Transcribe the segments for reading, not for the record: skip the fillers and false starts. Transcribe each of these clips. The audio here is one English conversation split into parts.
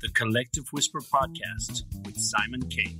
the Collective Whisper Podcast with Simon K.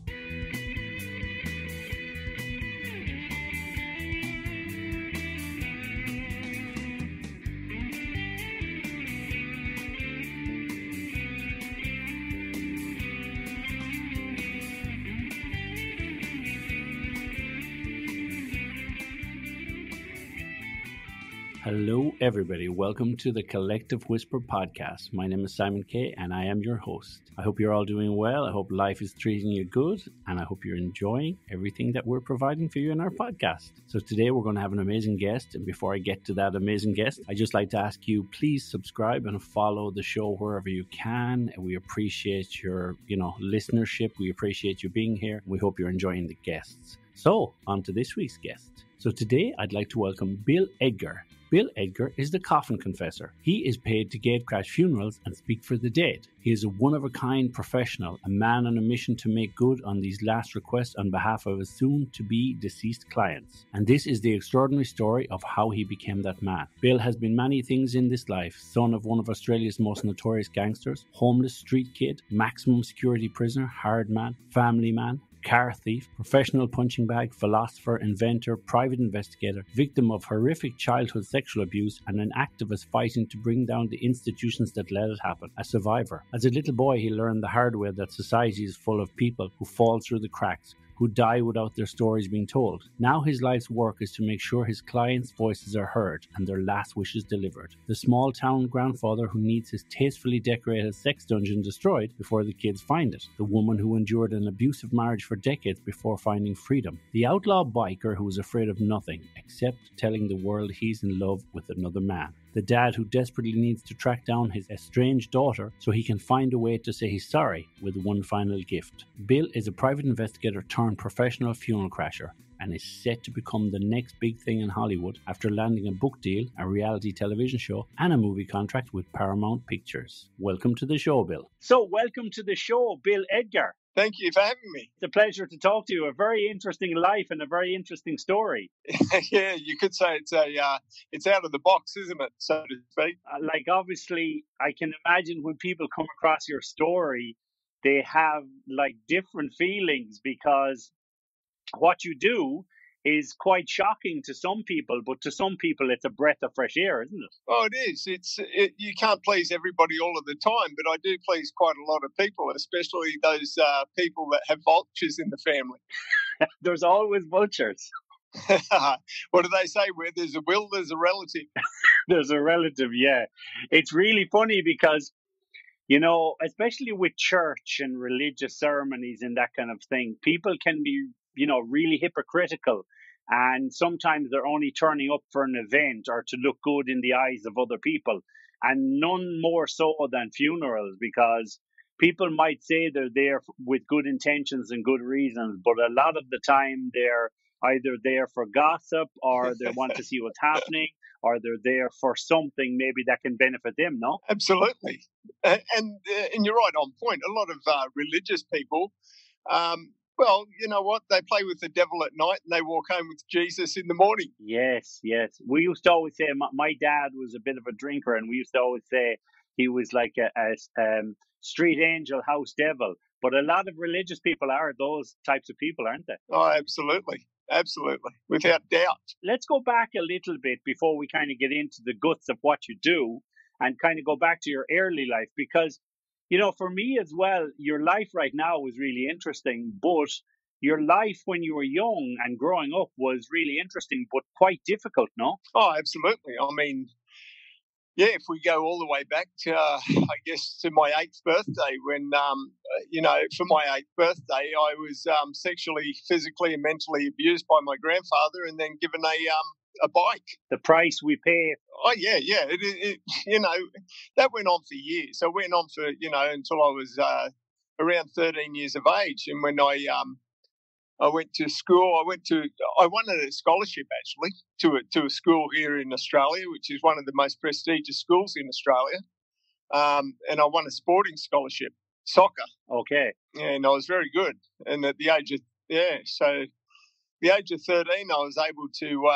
Hello, everybody. Welcome to the Collective Whisper Podcast. My name is Simon K, and I am your host. I hope you're all doing well. I hope life is treating you good, and I hope you're enjoying everything that we're providing for you in our podcast. So today we're going to have an amazing guest, and before I get to that amazing guest, I'd just like to ask you, please subscribe and follow the show wherever you can. We appreciate your, listenership. We appreciate you being here. We hope you're enjoying the guests. So, on to this week's guest. So today I'd like to welcome Bill Edgar. Bill Edgar is the Coffin Confessor. He is paid to gatecrash funerals and speak for the dead. He is a one-of-a-kind professional, a man on a mission to make good on these last requests on behalf of his soon-to-be deceased clients. And this is the extraordinary story of how he became that man. Bill has been many things in this life: son of one of Australia's most notorious gangsters, homeless street kid, maximum security prisoner, hard man, family man, car thief, professional punching bag, philosopher, inventor, private investigator, victim of horrific childhood sexual abuse, and an activist fighting to bring down the institutions that let it happen. A survivor. As a little boy, he learned the hard way that society is full of people who fall through the cracks, who die without their stories being told. Now his life's work is to make sure his clients' voices are heard and their last wishes delivered. The small-town grandfather who needs his tastefully decorated sex dungeon destroyed before the kids find it. The woman who endured an abusive marriage for decades before finding freedom. The outlaw biker who is afraid of nothing except telling the world he's in love with another man. The dad who desperately needs to track down his estranged daughter so he can find a way to say he's sorry with one final gift. Bill is a private investigator turned professional funeral crasher and is set to become the next big thing in Hollywood after landing a book deal, a reality television show, and a movie contract with Paramount Pictures. Welcome to the show, Bill. So, welcome to the show, Bill Edgar. Thank you for having me. It's a pleasure to talk to you. A very interesting life and a very interesting story. Yeah, you could say it's out of the box, isn't it, so to speak? Obviously, I can imagine when people come across your story, they have different feelings because what you do is quite shocking to some people, but to some people it's a breath of fresh air, isn't it? Oh, it is. You can't please everybody all of the time, but I do please quite a lot of people, especially those people that have vultures in the family. There's always vultures. What do they say? Where there's a will, there's a relative. There's a relative, yeah. It's really funny because, especially with church and religious ceremonies and that kind of thing, people can be really hypocritical, and sometimes they're only turning up for an event or to look good in the eyes of other people, and none more so than funerals, because people might say they're there with good intentions and good reasons, but a lot of the time they're either there for gossip or they want to see what's happening, or they're there for something maybe that can benefit them, no? Absolutely. And you're right on point. A lot of religious people, well, you know what? They play with the devil at night and they walk home with Jesus in the morning. Yes. We used to always say, my dad was a bit of a drinker, and we used to always say he was like a street angel, house devil. But a lot of religious people are those types of people, aren't they? Oh, absolutely. Absolutely. Without doubt. Let's go back a little bit before we kind of get into the guts of what you do and kind of go back to your early life, because for me as well, your life right now is really interesting, but your life when you were young and growing up was really interesting, but quite difficult, no? Oh, absolutely. I mean, yeah, if we go all the way back to, to my 8th birthday, when, for my 8th birthday, I was sexually, physically and mentally abused by my grandfather and then given a bike. The price we pay. Oh, yeah. That went on for years. So it went on for, until I was around 13 years of age. And when I went to school, I wanted a scholarship actually to a school here in Australia, which is one of the most prestigious schools in Australia. And I won a sporting scholarship, soccer. Okay. And I was very good. And at the age of, the age of 13, I was able to,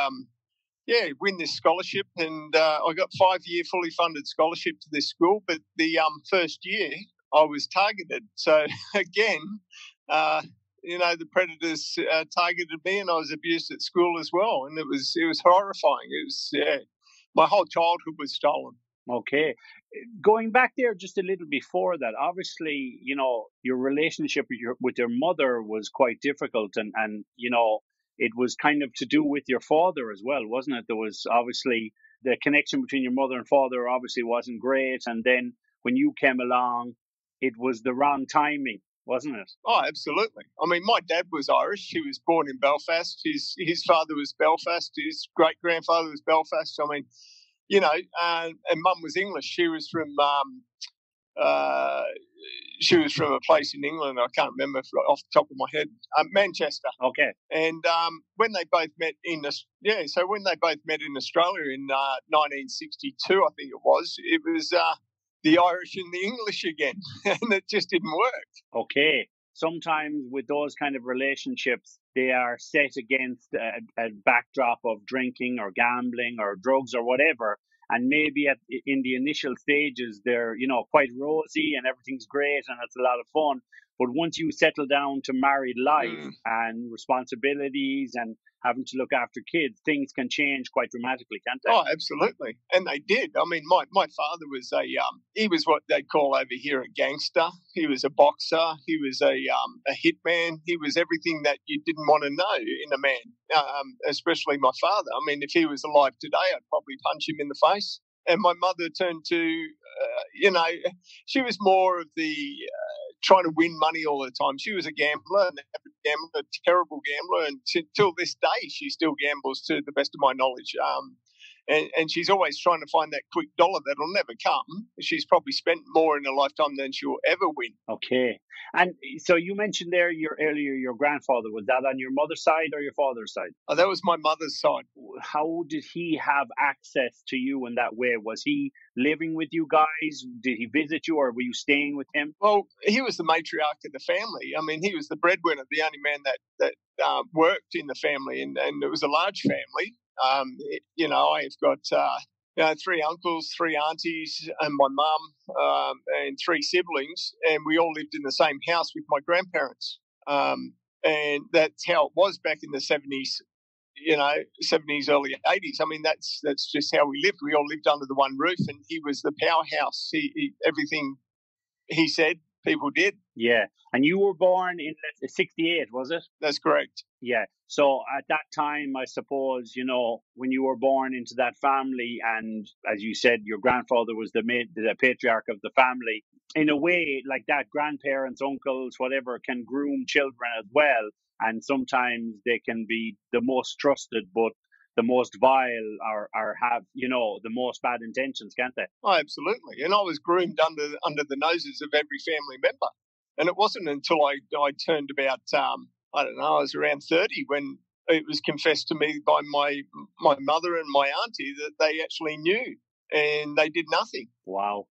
win this scholarship, and I got 5-year fully funded scholarship to this school. But the first year, I was targeted. So again, the predators targeted me, and I was abused at school as well, and it was horrifying. It was my whole childhood was stolen. Okay. Going back there just a little before that, obviously, your relationship with your mother was quite difficult, and it was kind of to do with your father as well, wasn't it? There was obviously the connection between your mother and father obviously wasn't great, and then when you came along, it was the wrong timing, wasn't it? Oh, absolutely. I mean, my dad was Irish. He was born in Belfast. His father was Belfast. His great-grandfather was Belfast. I mean, and Mum was English. She was from a place in England. I can't remember off the top of my head. Manchester. Okay. And when they both met in Australia in 1962, I think it was the Irish and the English again, and it just didn't work. Okay. Sometimes with those kind of relationships, they are set against a backdrop of drinking or gambling or drugs or whatever. And maybe in the initial stages, they're, quite rosy and everything's great and it's a lot of fun. But once you settle down to married life and responsibilities and having to look after kids, things can change quite dramatically, can't they? Oh, absolutely. And they did. I mean, my father was he was what they call over here a gangster. He was a boxer. He was a hitman. He was everything that you didn't want to know in a man, especially my father. I mean, if he was alive today, I'd probably punch him in the face. And my mother turned to, she was more of the trying to win money all the time. She was a gambler, a terrible gambler, and till this day, she still gambles, to the best of my knowledge. And she's always trying to find that quick dollar that'll never come. She's probably spent more in her lifetime than she'll ever win. Okay. And so you mentioned there earlier your grandfather. Was that on your mother's side or your father's side? Oh, that was my mother's side. How did he have access to you in that way? Was he living with you guys? Did he visit you, or were you staying with him? Well, he was the matriarch of the family. I mean, he was the breadwinner, the only man that worked in the family, and it was a large family. I've got 3 uncles, 3 aunties, and my mum, and 3 siblings, and we all lived in the same house with my grandparents. And that's how it was back in the 70s, 70s, early 80s. I mean, that's just how we lived. We all lived under the one roof, and he was the powerhouse. He everything he said, people did. Yeah. And you were born in 68, was it? That's correct. Yeah. So at that time, I suppose, when you were born into that family, and as you said, your grandfather was the patriarch of the family, in a way, like that, grandparents, uncles, whatever, can groom children as well. And sometimes they can be the most trusted, but the most vile or have, the most bad intentions, can't they? Oh, absolutely. And I was groomed under the noses of every family member. And it wasn't until I turned about, I was around 30 when it was confessed to me by my mother and my auntie that they actually knew, and they did nothing. Wow.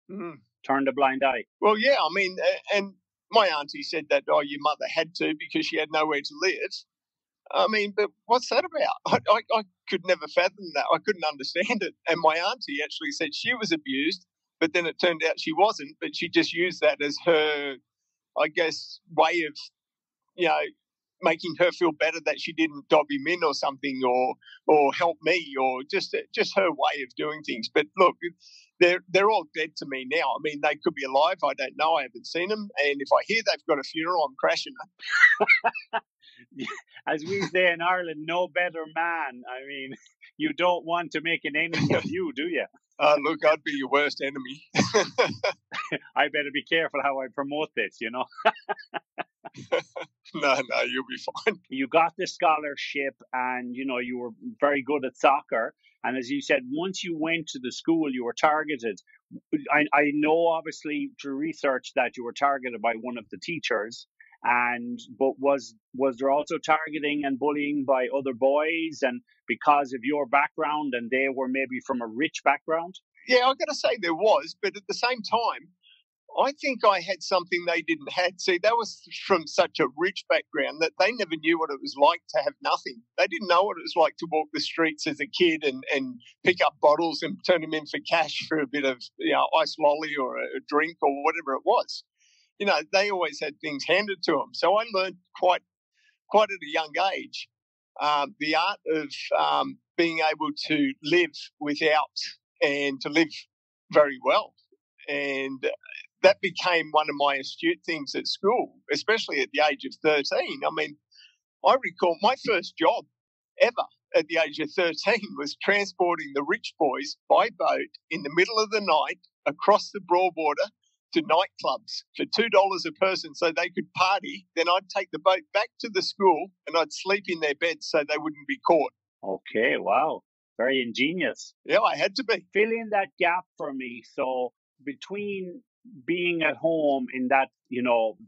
Turned a blind eye. Well, yeah, I mean, and my auntie said that, your mother had to because she had nowhere to live. I mean, but what's that about? I could never fathom that. I couldn't understand it. And my auntie actually said she was abused, but then it turned out she wasn't, but she just used that as her, I guess, way of, making her feel better that she didn't dob him in or something, or help me, or just her way of doing things. But look, they're all dead to me now. I mean, they could be alive. I don't know. I haven't seen them. And if I hear they've got a funeral, I'm crashing it. As we say in Ireland, no better man. I mean, you don't want to make an enemy of you, do you? Look, I'd be your worst enemy. I better be careful how I promote this, No, you'll be fine. You got the scholarship and, you were very good at soccer. And as you said, once you went to the school, you were targeted. I know, obviously, through research that you were targeted by one of the teachers. But was there also targeting and bullying by other boys, and because of your background, and they were maybe from a rich background? Yeah, I've got to say there was, but at the same time, I think I had something they didn't have. See, that was from such a rich background that they never knew what it was like to have nothing. They didn't know what it was like to walk the streets as a kid and pick up bottles and turn them in for cash for a bit of ice lolly or a drink or whatever it was. they always had things handed to them. So I learned quite at a young age the art of being able to live without and to live very well. And that became one of my astute things at school, especially at the age of 13. I mean, I recall my first job ever at the age of 13 was transporting the rich boys by boat in the middle of the night across the Broadwater to nightclubs for $2 a person so they could party. Then I'd take the boat back to the school and I'd sleep in their beds so they wouldn't be caught. Okay, wow. Very ingenious. Yeah, I had to be. Fill in that gap for me. So between being at home in that,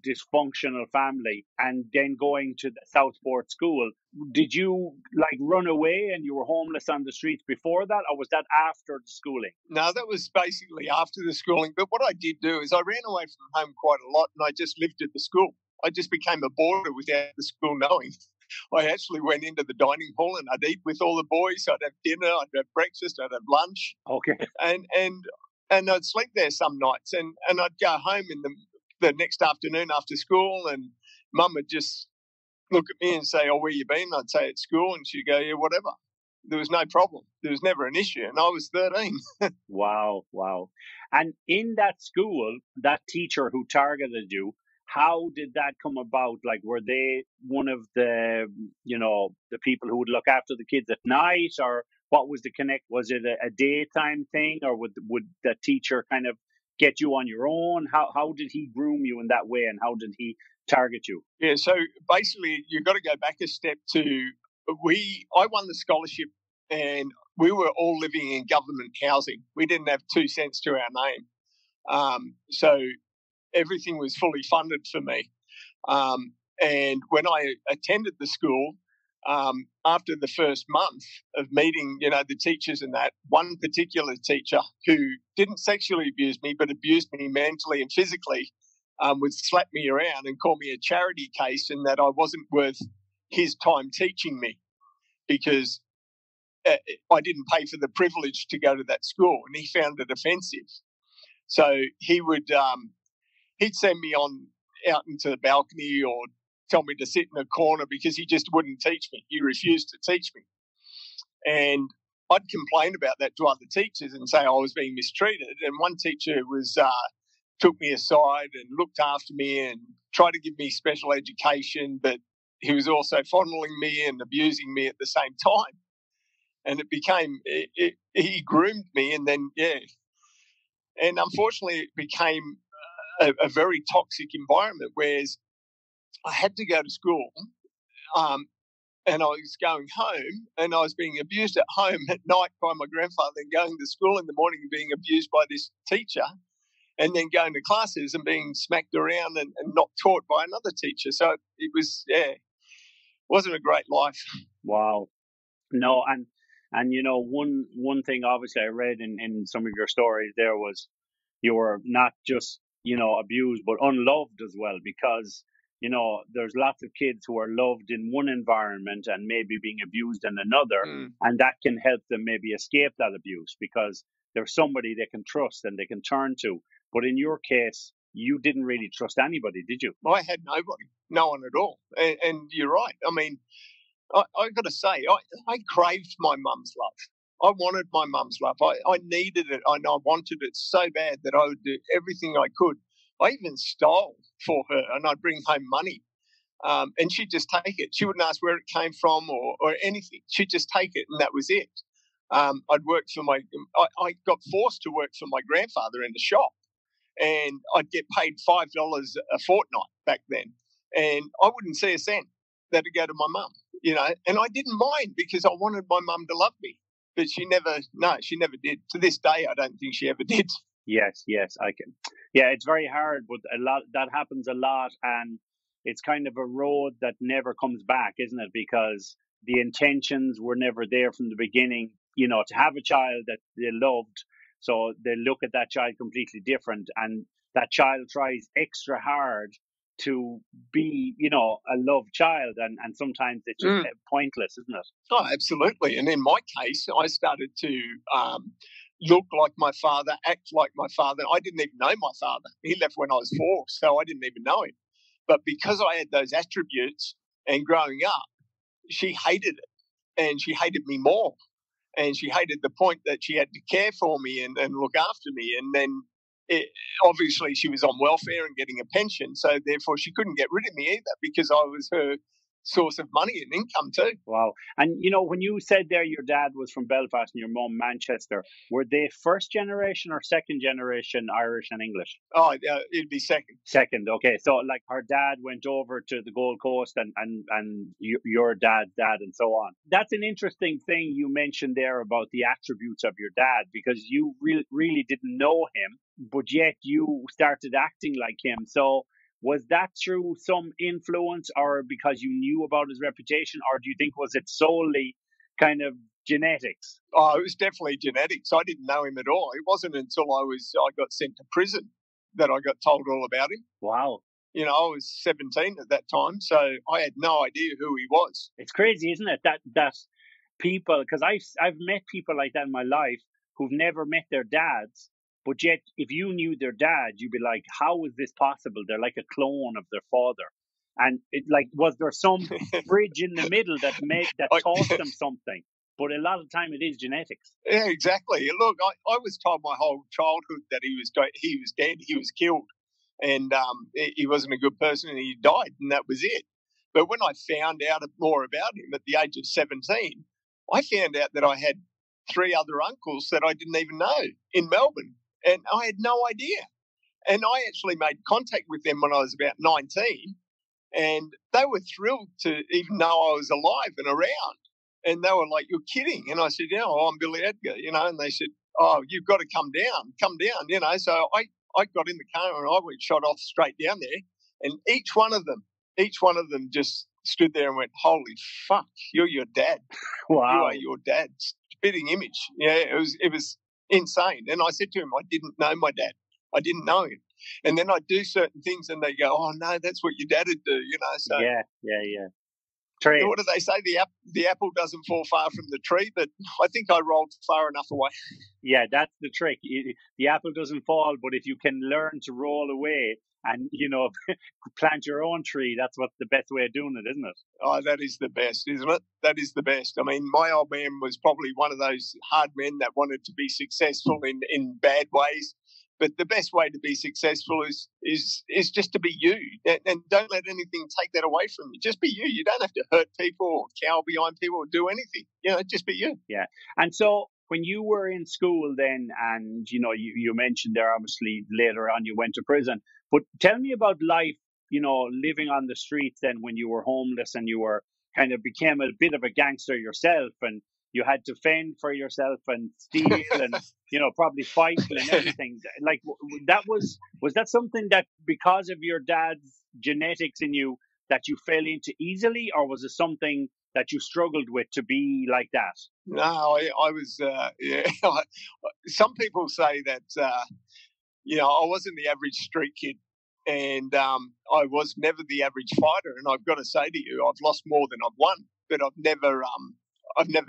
dysfunctional family and then going to the Southport school, did you run away and you were homeless on the streets before that, or was that after the schooling? No, that was basically after the schooling. But what I did do is I ran away from home quite a lot and I just lived at the school. I just became a boarder without the school knowing. I actually went into the dining hall and I'd eat with all the boys. I'd have dinner, I'd have breakfast, I'd have lunch. Okay. And I'd sleep there some nights and I'd go home in the next afternoon after school and Mum would just look at me and say, "Oh, where you been?" I'd say, "At school." And she'd go, "Yeah, whatever." There was no problem. There was never an issue. And I was 13. Wow. And in that school, that teacher who targeted you, how did that come about? Were they one of the, the people who would look after the kids at night, or what was the connect? Was it a daytime thing, or would the teacher kind of get you on your own? How did he groom you in that way, and how did he target you? Yeah, so basically you've got to go back a step to I won the scholarship and we were all living in government housing. We didn't have 2 cents to our name. So everything was fully funded for me. And when I attended the school, after the first month of meeting, the teachers and that, one particular teacher who didn't sexually abuse me but abused me mentally and physically would slap me around and call me a charity case and that I wasn't worth his time teaching me because I didn't pay for the privilege to go to that school, and he found it offensive. So he would he'd send me out into the balcony or tell me to sit in a corner because he just wouldn't teach me. He refused to teach me. And I'd complain about that to other teachers and say I was being mistreated. And one teacher took me aside and looked after me and tried to give me special education, but he was also fondling me and abusing me at the same time. And he groomed me and then, yeah. And unfortunately, it became a very toxic environment, whereas I had to go to school and I was going home and I was being abused at home at night by my grandfather, and going to school in the morning and being abused by this teacher, and then going to classes and being smacked around and not taught by another teacher. So it wasn't a great life. Wow. No, and one thing obviously I read in some of your stories there was you were not just, abused, but unloved as well, because, there's lots of kids who are loved in one environment and maybe being abused in another, and that can help them maybe escape that abuse because there's somebody they can trust and they can turn to. But in your case, you didn't really trust anybody, did you? I had nobody, no one at all. And you're right. I mean, I got to say, I craved my mum's love. I wanted my mum's love. I needed it. I wanted it so bad that I would do everything I could. I even stole for her and I'd bring home money. And she'd just take it. She wouldn't ask where it came from or anything. She'd just take it and that was it. I'd worked I got forced to work for my grandfather in the shop, and I'd get paid $5 a fortnight back then. And I wouldn't see a cent. That'd go to my mum, and I didn't mind because I wanted my mum to love me. But she never did. To this day, I don't think she ever did. Yes, I can. Yeah, it's very hard, but that happens a lot, and it's kind of a road that never comes back, isn't it? Because the intentions were never there from the beginning, to have a child that they loved. So they look at that child completely different, and that child tries extra hard to be, a loved child, and sometimes it's just pointless, isn't it? Oh, absolutely. And in my case, I started to look like my father, act like my father. I didn't even know my father. He left when I was 4, so I didn't even know him. But because I had those attributes and growing up, she hated it, and she hated me more. And she hated the point that she had to care for me and look after me. And then obviously she was on welfare and getting a pension, so therefore she couldn't get rid of me either because I was her source of money and income too. Wow. And, you know, when you said there your dad was from Belfast and your mum Manchester, were they first generation or second generation Irish and English? Oh, it'd be second. Second, okay. So, like, her dad went over to the Gold Coast and your dad's dad and so on. That's an interesting thing you mentioned there about the attributes of your dad, because you really didn't know him, but yet you started acting like him. So, was that through some influence or because you knew about his reputation, or do you think was it solely kind of genetics? Oh, it was definitely genetics. I didn't know him at all. It wasn't until I got sent to prison that I got told all about him. Wow. You know, I was 17 at that time, so I had no idea who he was. It's crazy, isn't it? That people, because I've met people like that in my life who've never met their dads. But yet, if you knew their dad, you'd be like, how is this possible? They're like a clone of their father. And was there some bridge in the middle that taught them something? But a lot of the time it is genetics. Yeah, exactly. Look, I was told my whole childhood that he was dead, he was killed. And he wasn't a good person and he died, and that was it. But when I found out more about him at the age of 17, I found out that I had 3 other uncles that I didn't even know in Melbourne. And I had no idea. And I actually made contact with them when I was about 19. And they were thrilled to even know I was alive and around. And they were like, you're kidding. And I said, yeah, I'm Bill Edgar, you know. And they said, oh, you've got to come down, you know. So I got in the car and I went shot off straight down there. And each one of them just stood there and went, holy fuck, you're your dad. Wow. You are your dad. Spitting image. Yeah, it was insane. And I said to him, I didn't know my dad. I didn't know him. And then I do certain things and they go, oh, no, that's what your dad would do, you know. So yeah. Trade. What do they say? The apple doesn't fall far from the tree, but I think I rolled far enough away. Yeah, that's the trick. The apple doesn't fall, but if you can learn to roll away and, you know, plant your own tree, that's what's the best way of doing it, isn't it? Oh, that is the best, isn't it? That is the best. I mean, my old man was probably one of those hard men that wanted to be successful in bad ways. But the best way to be successful is just to be you, and don't let anything take that away from you. Just be you. You don't have to hurt people or cower behind people or do anything. You know, just be you. Yeah. And so when you were in school then, and, you know, you mentioned there, obviously, later on you went to prison. But tell me about life, you know, living on the streets then when you were homeless and you were kind of became a bit of a gangster yourself and you had to fend for yourself and steal and, you know, probably fight and everything. Like, was that something that because of your dad's genetics in you that you fell into easily, or was it something that you struggled with to be like that? No, I was, yeah. Some people say that, you know, I wasn't the average street kid. And I was never the average fighter. And I've got to say to you, I've lost more than I've won, but I've never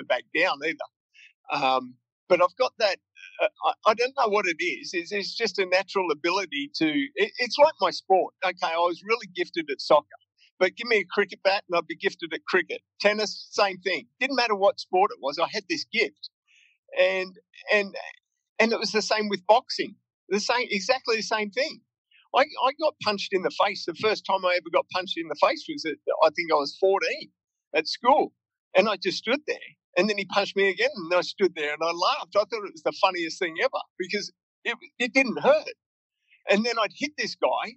backed down either. But I've got that. I don't know what it is. It's just a natural ability to. It's like my sport. Okay, I was really gifted at soccer, but give me a cricket bat and I'd be gifted at cricket. Tennis, same thing. Didn't matter what sport it was. I had this gift, and it was the same with boxing. Exactly the same thing. I got punched in the face. The first time I ever got punched in the face was I think I was 14 at school. And I just stood there. And then he punched me again and I stood there and I laughed. I thought it was the funniest thing ever because it didn't hurt. And then I'd hit this guy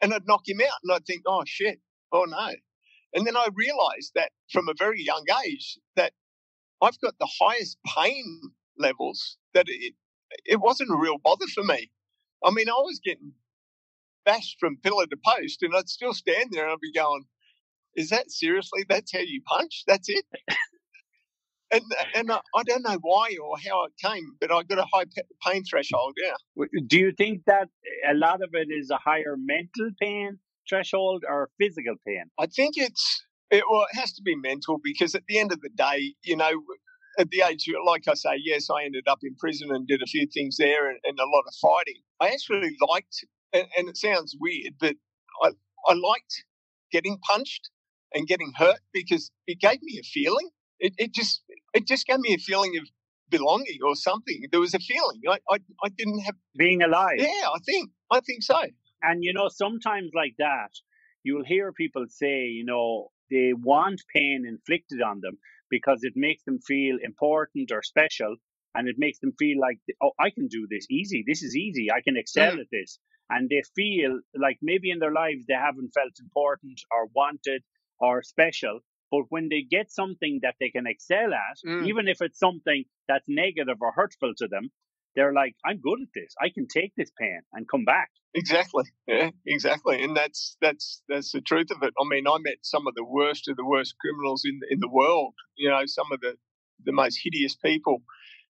and I'd knock him out and I'd think, oh, shit, oh, no. And then I realised that from a very young age that I've got the highest pain levels that it wasn't a real bother for me. I mean, I was getting bashed from pillar to post and I'd still stand there and I'd be going, is that seriously? That's how you punch? That's it? and I don't know why or how it came, but I got a high pain threshold, yeah. Do you think that a lot of it is a higher mental pain threshold or physical pain? I think it has to be mental because at the end of the day, you know, at the age, like I say, yes, I ended up in prison and did a few things there and a lot of fighting. I actually liked, and it sounds weird, but I liked getting punched and getting hurt because it gave me a feeling. It just gave me a feeling of belonging or something. There was a feeling. I didn't have being alive. Yeah, I think so. And sometimes like that, you'll hear people say, they want pain inflicted on them because it makes them feel important or special, and it makes them feel like, oh, I can do this easy. This is easy. I can excel at this. And they feel like maybe in their lives they haven't felt important or wanted or special. But when they get something that they can excel at, even if it's something that's negative or hurtful to them, they're like, I'm good at this. I can take this pain and come back. Exactly. Yeah, exactly. And that's the truth of it. I mean, I met some of the worst criminals in the world, some of the most hideous people.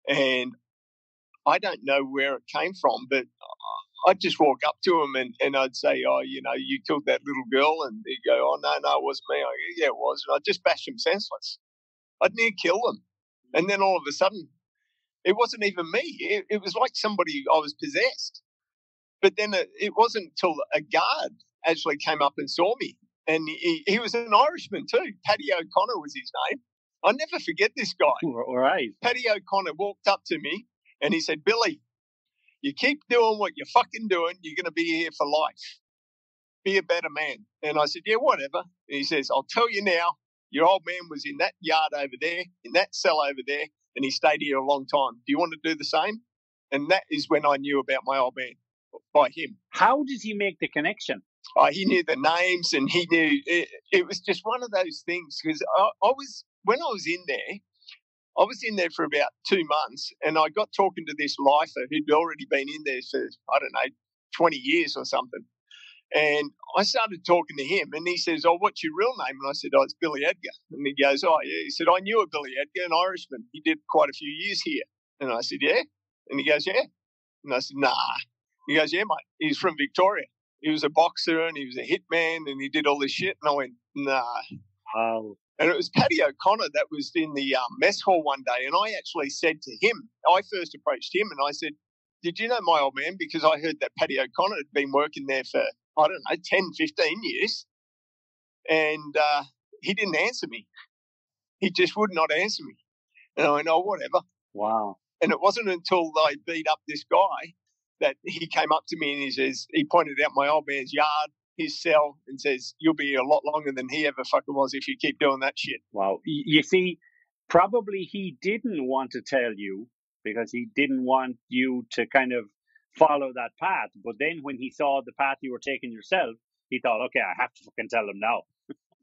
And I don't know where it came from, but I'd just walk up to them and I'd say, oh, you killed that little girl. And they'd go, oh, no, it wasn't me. I go, yeah, it was. And I'd just bash them senseless. I'd near kill them. And then all of a sudden, it wasn't even me. It was like somebody, I was possessed. But then it wasn't until a guard actually came up and saw me. And he was an Irishman too. Paddy O'Connor was his name. I'll never forget this guy. All right. Paddy O'Connor walked up to me and he said, Billy, you keep doing what you're fucking doing, you're going to be here for life. Be a better man. And I said, yeah, whatever. And he says, I'll tell you now, your old man was in that yard over there, in that cell over there, and he stayed here a long time. Do you want to do the same? And that is when I knew about my old man, by him. How did he make the connection? He knew the names, and he knew it was just one of those things. Because when I was in there for about 2 months, and I got talking to this lifer who'd already been in there for, 20 years or something. And I started talking to him, and he says, oh, what's your real name? And I said, oh, it's Billy Edgar. And he goes, oh, yeah. He said, I knew a Billy Edgar, an Irishman. He did quite a few years here. And I said, yeah? And he goes, yeah. And I said, nah. He goes, yeah, mate. He's from Victoria. He was a boxer, and he was a hitman, and he did all this shit. And I went, nah. Oh. And it was Paddy O'Connor that was in the mess hall one day, and I actually said to him, I first approached him, and I said, did you know my old man? Because I heard that Paddy O'Connor had been working there for, 10, 15 years. And he didn't answer me. He just would not answer me. And I went, oh, whatever. Wow. And it wasn't until I beat up this guy that he came up to me and he pointed out my old man's yard, his cell, and says, you'll be here a lot longer than he ever fucking was if you keep doing that shit. Wow. You see, probably he didn't want to tell you because he didn't want you to kind of follow that path. But then when he saw the path you were taking yourself, he thought, okay, I have to fucking tell him now.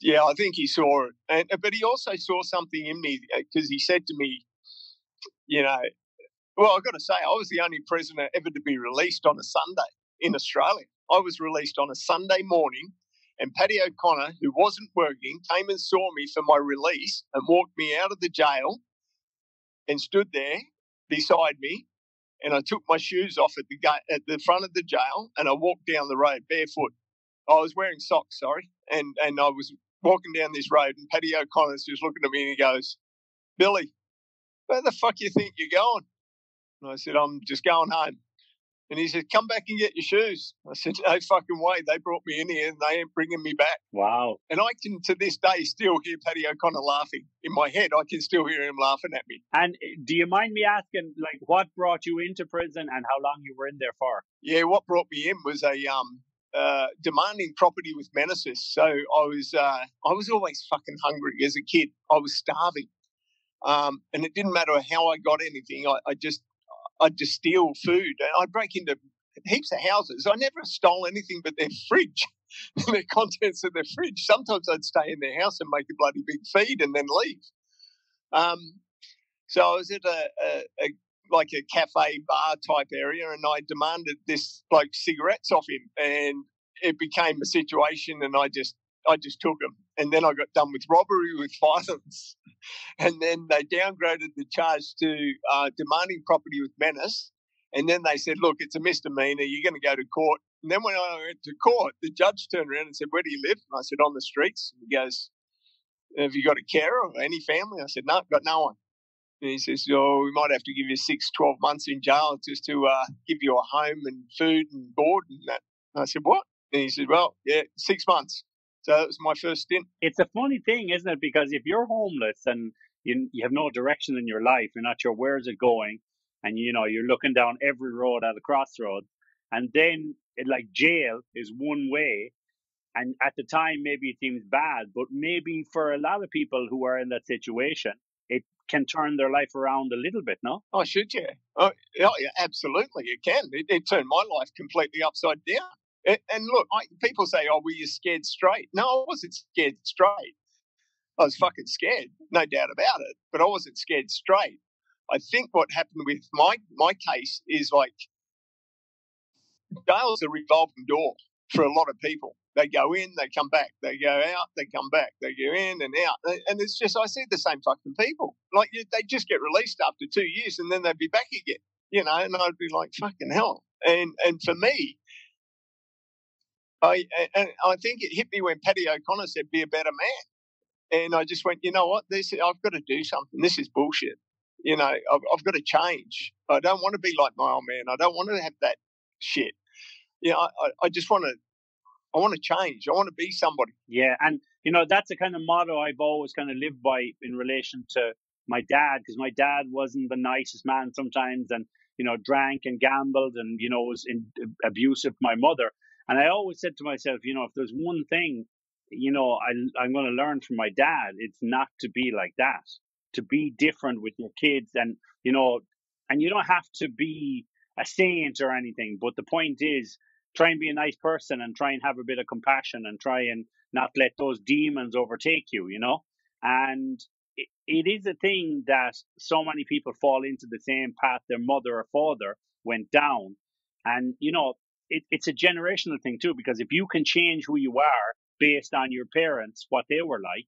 Yeah, I think he saw it. But he also saw something in me because he said to me, well, I've got to say, I was the only prisoner ever to be released on a Sunday in Australia. I was released on a Sunday morning, and Paddy O'Connor, who wasn't working, came and saw me for my release and walked me out of the jail and stood there beside me. And I took my shoes off at the front of the jail, and I walked down the road barefoot. I was wearing socks, sorry, and I was walking down this road, and Paddy O'Connor's just looking at me, and he goes, Billy, where the fuck you think you're going? And I said, I'm just going home. And he said, come back and get your shoes. I said, no fucking way. They brought me in here and they ain't bringing me back. Wow. And I can, to this day, still hear Paddy O'Connor laughing. In my head, I can still hear him laughing at me. And do you mind me asking, like, what brought you into prison and how long you were in there for? Yeah, what brought me in was a demanding property with menaces. So I was always fucking hungry as a kid. I was starving. And it didn't matter how I got anything. I'd just steal food, and I'd break into heaps of houses. I never stole anything but their fridge, the contents of their fridge. Sometimes I'd stay in their house and make a bloody big feed and then leave. So I was at a cafe bar type area, and I demanded this bloke cigarettes off him, and it became a situation, and I just took them. And then I got done with robbery with violence. And then they downgraded the charge to demanding property with menace. And then they said, look, it's a misdemeanor. You're going to go to court. And then when I went to court, the judge turned around and said, where do you live? And I said, on the streets. And he goes, have you got a carer or any family? I said, no, got no one. And he says, "Oh, we might have to give you 12 months in jail just to give you a home and food and board and that." And I said, "What?" And he said, "Well, yeah, 6 months." So that was my first stint. It's a funny thing, isn't it? Because if you're homeless and you have no direction in your life, you're not sure where's it going, and you're looking down every road at a crossroads, and then like jail is one way, and at the time maybe it seems bad, but maybe for a lot of people who are in that situation, it can turn their life around a little bit, no? Oh, should you? Oh, yeah, absolutely, it can. It turned my life completely upside down. And look, people say, "Oh, were you scared straight?" No, I wasn't scared straight. I was fucking scared, no doubt about it, but I wasn't scared straight. I think what happened with my case is like jail's a revolving door for a lot of people. They go in, they come back. They go out, they come back. They go in and out. And it's just, I see the same fucking people. Like, they just get released after 2 years and then they'd be back again, and I'd be like, fucking hell. And for me, I think it hit me when Paddy O'Connor said, "Be a better man." And I just went, you know what? I've got to do something. This is bullshit. I've got to change. I don't want to be like my old man. I don't want to have that shit. I just want to. I want to change. I want to be somebody. Yeah, and that's the kind of motto I've always kind of lived by in relation to my dad, because my dad wasn't the nicest man sometimes, and drank and gambled, and was abusive to my mother. And I always said to myself, if there's one thing, I'm going to learn from my dad, it's not to be like that, to be different with your kids, and and you don't have to be a saint or anything, but the point is, try and be a nice person and try and have a bit of compassion and try and not let those demons overtake you, and it is a thing that so many people fall into the same path their mother or father went down. And it's a generational thing too, because if you can change who you are based on your parents, what they were like,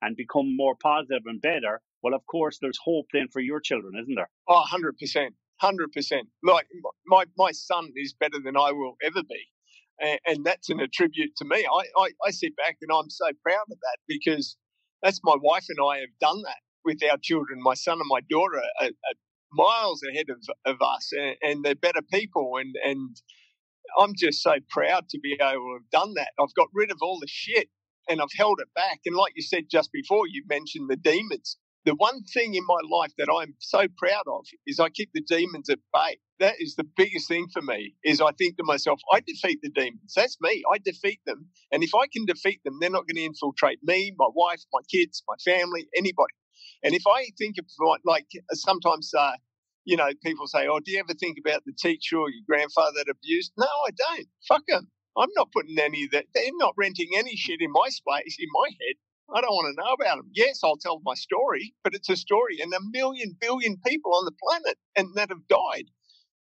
and become more positive and better, well, of course there's hope then for your children, isn't there? Oh, 100%. 100%. Like, my son is better than I will ever be. And that's an attribute to me. I sit back and I'm so proud of that, because that's my wife and I have done that with our children. My son and my daughter are miles ahead of us, and they're better people. And I'm just so proud to be able to have done that. I've got rid of all the shit and I've held it back. And like you said just before, you mentioned the demons. The one thing in my life that I'm so proud of is I keep the demons at bay. That is the biggest thing for me, is I think to myself, I defeat the demons. That's me. I defeat them. And if I can defeat them, they're not going to infiltrate me, my wife, my kids, my family, anybody. And if I think of, like sometimes, people say, "Oh, do you ever think about the teacher or your grandfather that abused?" No, I don't. Fuck them. I'm not putting any of that. They're not renting any shit in my space, in my head. I don't want to know about them. Yes, I'll tell my story, but it's a story. And 1 billion people on the planet and that have died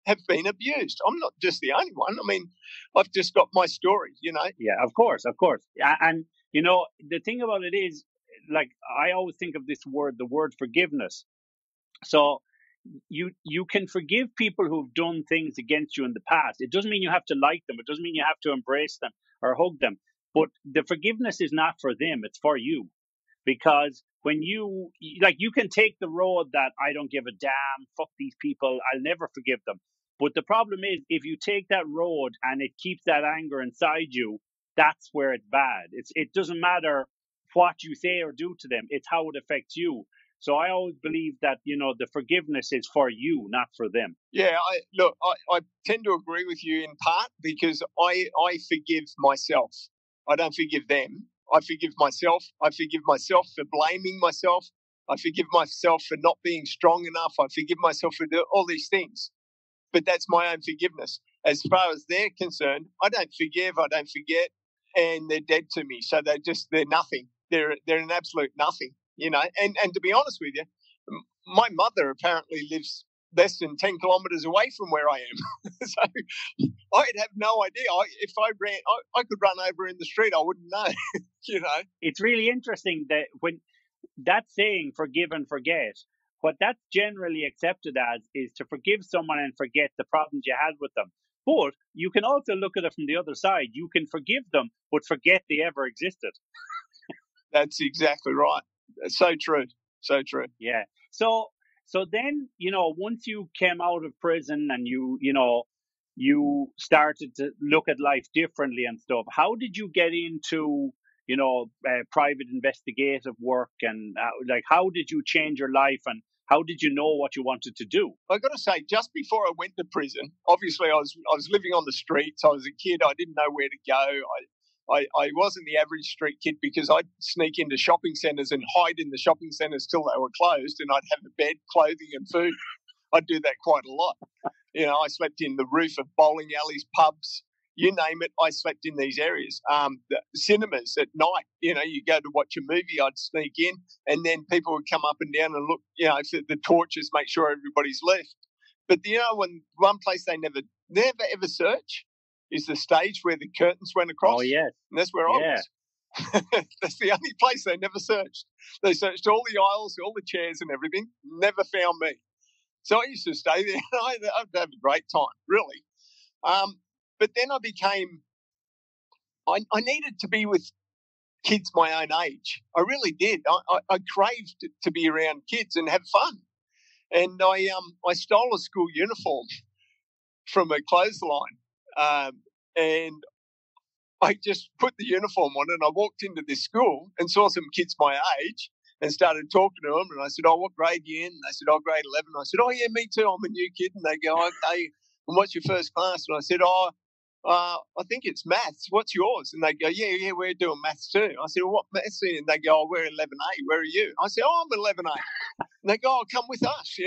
have been abused. I'm not just the only one. I mean, I've just got my story, Yeah, of course. And, the thing about it is, like, I always think of the word forgiveness. So you can forgive people who've done things against you in the past. It doesn't mean you have to like them. It doesn't mean you have to embrace them or hug them. But the forgiveness is not for them. It's for you. Because when you can take the road that I don't give a damn, fuck these people, I'll never forgive them. But the problem is, if you take that road and it keeps that anger inside you, that's where it's bad. It doesn't matter what you say or do to them. It's how it affects you. So I always believe that, the forgiveness is for you, not for them. Yeah, I tend to agree with you in part, because I forgive myself. I don't forgive them. I forgive myself. I forgive myself for blaming myself. I forgive myself for not being strong enough. I forgive myself for all these things. But that's my own forgiveness. As far as they're concerned, I don't forgive, I don't forget, and they're dead to me. So they're nothing. They're an absolute nothing, And to be honest with you, my mother apparently lives less than 10 kilometres away from where I am. So I'd have no idea. If I ran, I could run over in the street. I wouldn't know, It's really interesting that when that saying, forgive and forget, what that's generally accepted as is to forgive someone and forget the problems you had with them. But you can also look at it from the other side. You can forgive them, but forget they ever existed. That's exactly right. So true. So true. Yeah. So So then, once you came out of prison and you started to look at life differently and stuff, how did you get into, private investigative work, and how did you change your life, and how did you know what you wanted to do? I got to say, just before I went to prison, obviously I was living on the streets. I was a kid. I didn't know where to go. I wasn't the average street kid, because I'd sneak into shopping centres and hide in the shopping centres till they were closed, and I'd have a bed, clothing and food. I'd do that quite a lot. I slept in the roof of bowling alleys, pubs, you name it. I slept in these areas. The cinemas at night, you go to watch a movie, I'd sneak in, and then people would come up and down and look, for the torches, make sure everybody's left. But, when one place they never ever search is the stage where the curtains went across. Oh, yes. And that's where I was. That's the only place they never searched. They searched all the aisles, all the chairs and everything, never found me. So I used to stay there. I'd have a great time, really. But then I needed to be with kids my own age. I really did. I craved to be around kids and have fun. And I stole a school uniform from a clothesline, and I just put the uniform on, and I walked into this school and saw some kids my age and started talking to them. And I said, "Oh, what grade are you in?" And they said, "Oh, grade 11." I said, "Oh, yeah, me too. I'm a new kid." And they go, "Okay, and what's your first class?" And I said, I think it's maths. What's yours?" And they go, yeah, we're doing maths too. I said, "Well, what maths are you?" And they go, "Oh, we're 11A. Where are you?" I said, "Oh, I'm 11A. And they go, "Oh, come with us."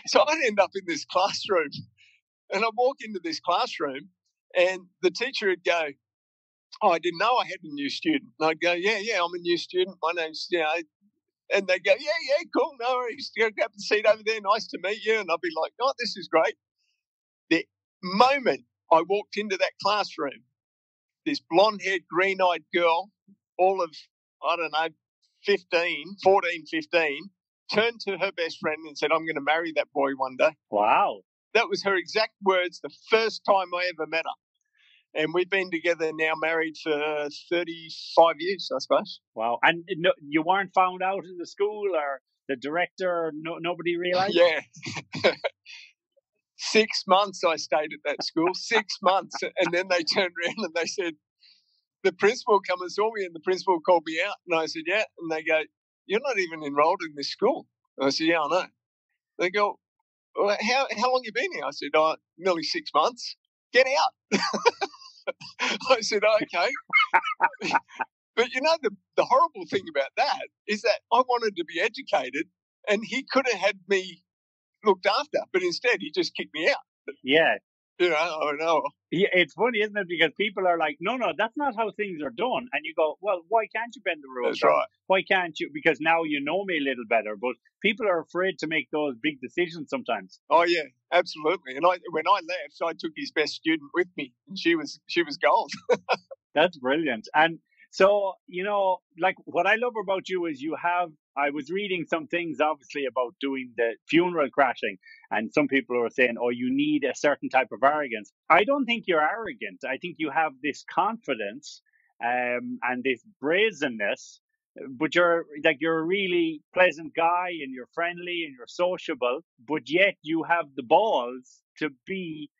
So I'd end up in this classroom, and I walk into this classroom, and the teacher would go, "Oh, I didn't know I had a new student." And I'd go, yeah, I'm a new student. My name's, and they go, yeah, cool, no worries. Go grab the seat over there. Nice to meet you. And I'd be like, "Oh, this is great." The moment I walked into that classroom, this blonde-haired, green-eyed girl, all of, 14, 15, turned to her best friend and said, "I'm going to marry that boy one day." Wow. That was her exact words the first time I ever met her. And we've been together now, married for 35 years, I suppose. Wow. And you weren't found out in the school, or the director, nobody realized? Yeah. 6 months I stayed at that school, 6 months. And then they turned around and they said, the principal come and saw me, and the principal called me out. And I said, "Yeah." And they go, "You're not even enrolled in this school." And I said, "Yeah, I know." They go, "Well, how long you been here?" I said, "Nearly 6 months." "Get out." I said, "Okay." But the horrible thing about that is that I wanted to be educated, and he could have had me looked after, but instead he just kicked me out. Yeah. I know. Yeah, it's funny, isn't it? Because people are like, no, that's not how things are done. And you go, well, why can't you bend the rules? That's right. Why can't you? Because now you know me a little better. But people are afraid to make those big decisions sometimes. Oh, yeah, absolutely. And when I left, I took his best student with me, and she was gold. That's brilliant. And so, like what I love about you is I was reading some things, obviously, about doing the funeral crashing. And some people are saying, "Oh, you need a certain type of arrogance." I don't think you're arrogant. I think you have this confidence and this brazenness, but you're a really pleasant guy, and you're friendly and you're sociable, but yet you have the balls to be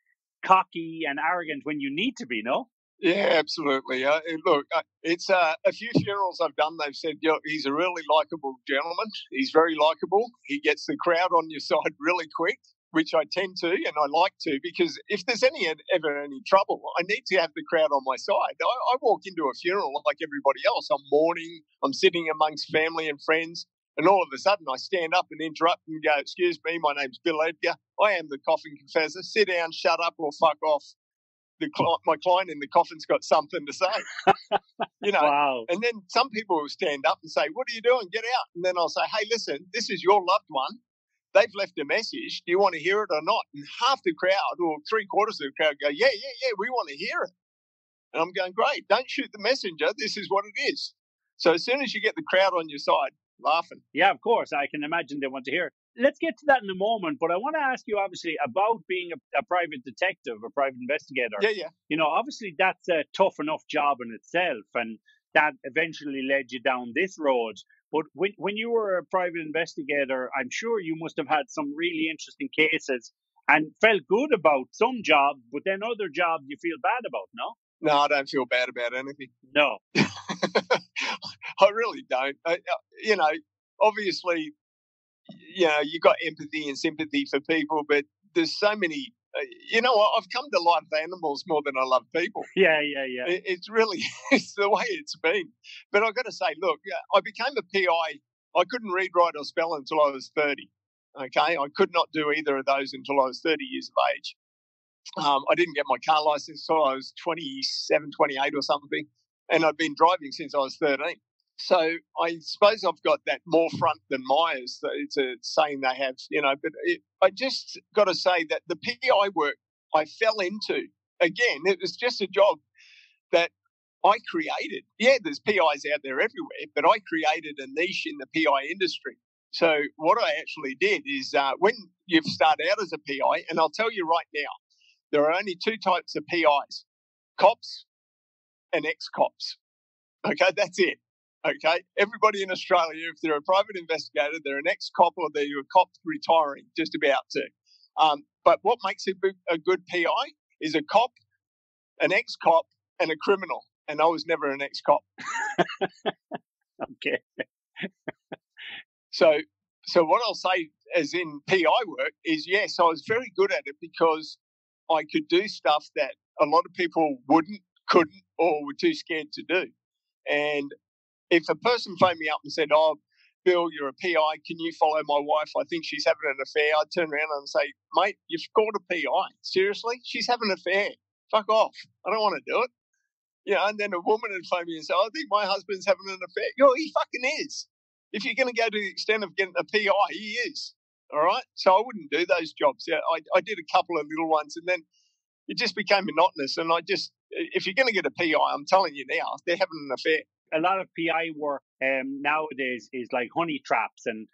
cocky and arrogant when you need to be, no? Yeah, absolutely. Look, it's a few funerals I've done. They've said, he's a really likable gentleman. He's very likable. He gets the crowd on your side really quick, which I tend to, and I like to, because if there's ever any trouble, I need to have the crowd on my side. I walk into a funeral like everybody else. I'm mourning. I'm sitting amongst family and friends. And all of a sudden, I stand up and interrupt and go, "Excuse me, my name's Bill Edgar. I am the Coffin Confessor. Sit down, shut up, or fuck off. My client in the coffin's got something to say." Wow. And then some people will stand up and say, "What are you doing? Get out." And then I'll say, "Hey, listen, this is your loved one. They've left a message. Do you want to hear it or not?" And half the crowd, or 3/4 of the crowd, go, yeah, we want to hear it. And I'm going, "Great, don't shoot the messenger. This is what it is." So as soon as you get the crowd on your side, laughing. Yeah, of course. I can imagine they want to hear it. Let's get to that in a moment, but I want to ask you, obviously, about being a private detective, a private investigator. Yeah. Obviously, that's a tough enough job in itself, and that eventually led you down this road. But when you were a private investigator, I'm sure you must have had some really interesting cases and felt good about some jobs, but then other jobs you feel bad about, no? No, I don't feel bad about anything. No. I really don't. Obviously, you got empathy and sympathy for people, but there's so many. I've come to love animals more than I love people. Yeah. It's really it's the way it's been. But I've got to say, look, I became a PI. I couldn't read, write, or spell until I was 30. Okay, I could not do either of those until I was 30 years of age. I didn't get my car license until I was 27, 28 or something, and I've been driving since I was 13. So I suppose I've got that more front than Myers. It's a saying they have, but I just got to say that the PI work I fell into, again, it was just a job that I created. Yeah, there's PIs out there everywhere, but I created a niche in the PI industry. So what I actually did is when you start out as a PI, and I'll tell you right now, there are only two types of PIs, cops and ex-cops. Okay, that's it. Okay, everybody in Australia, if they're a private investigator, they're an ex-cop or they're a cop retiring, just about to. But what makes a good PI is a cop, an ex-cop, and a criminal. And I was never an ex-cop. Okay. So what I'll say as in PI work is, yes, I was very good at it because I could do stuff that a lot of people wouldn't, couldn't, or were too scared to do. And if a person phoned me up and said, "Oh, Bill, you're a PI, can you follow my wife? I think she's having an affair," I'd turn around and say, "Mate, you've called a PI. Seriously? She's having an affair. Fuck off. I don't want to do it." And then a woman would phone me and say, "I think my husband's having an affair." He fucking is. If you're going to go to the extent of getting a PI, he is. All right? So I wouldn't do those jobs. Yeah, I did a couple of little ones, and then it just became monotonous. And if you're going to get a PI, I'm telling you now, they're having an affair. A lot of PI work nowadays is like honey traps, and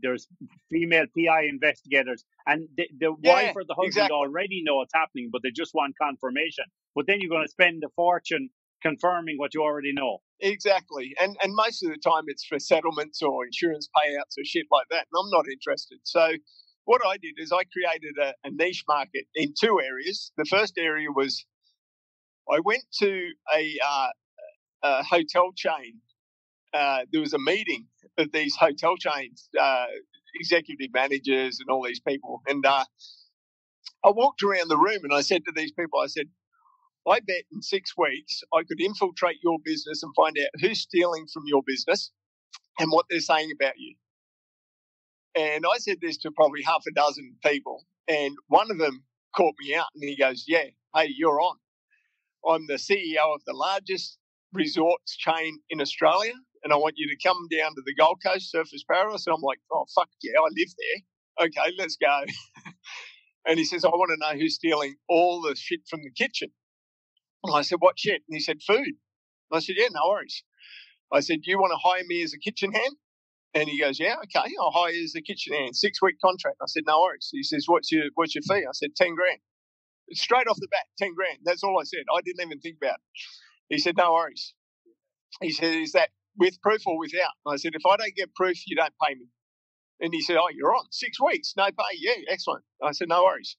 there's female PI investigators, and the wife or the husband already know what's happening, but they just want confirmation. But then you're going to spend a fortune confirming what you already know. Exactly, and most of the time it's for settlements or insurance payouts or shit like that, and I'm not interested. So what I did is I created a niche market in two areas. The first area was I went to a hotel chain. There was a meeting of these hotel chains, executive managers and all these people. And I walked around the room and I said to these people, I said, "I bet in 6 weeks I could infiltrate your business and find out who's stealing from your business and what they're saying about you." And I said this to probably half a dozen people. And one of them caught me out and he goes, "Yeah, hey, you're on. I'm the CEO of the largest resorts chain in Australia, and I want you to come down to the Gold Coast, Surfers Paradise." And I'm like, "Oh, fuck yeah, I live there. Okay, let's go." And he says, "I want to know who's stealing all the shit from the kitchen." And I said, "What shit?" And he said, "Food." And I said, "Yeah, no worries." I said, "Do you want to hire me as a kitchen hand?" And he goes, "Yeah, okay, I'll hire you as a kitchen hand, 6-week contract." I said, "No worries." He says, What's your fee?" I said, 10 grand. Straight off the bat, 10 grand. That's all I said. I didn't even think about it. He said, "No worries." He said, "Is that with proof or without?" And I said, "If I don't get proof, you don't pay me." And he said, "Oh, you're on 6 weeks, no pay." "Yeah, excellent." I said, "No worries."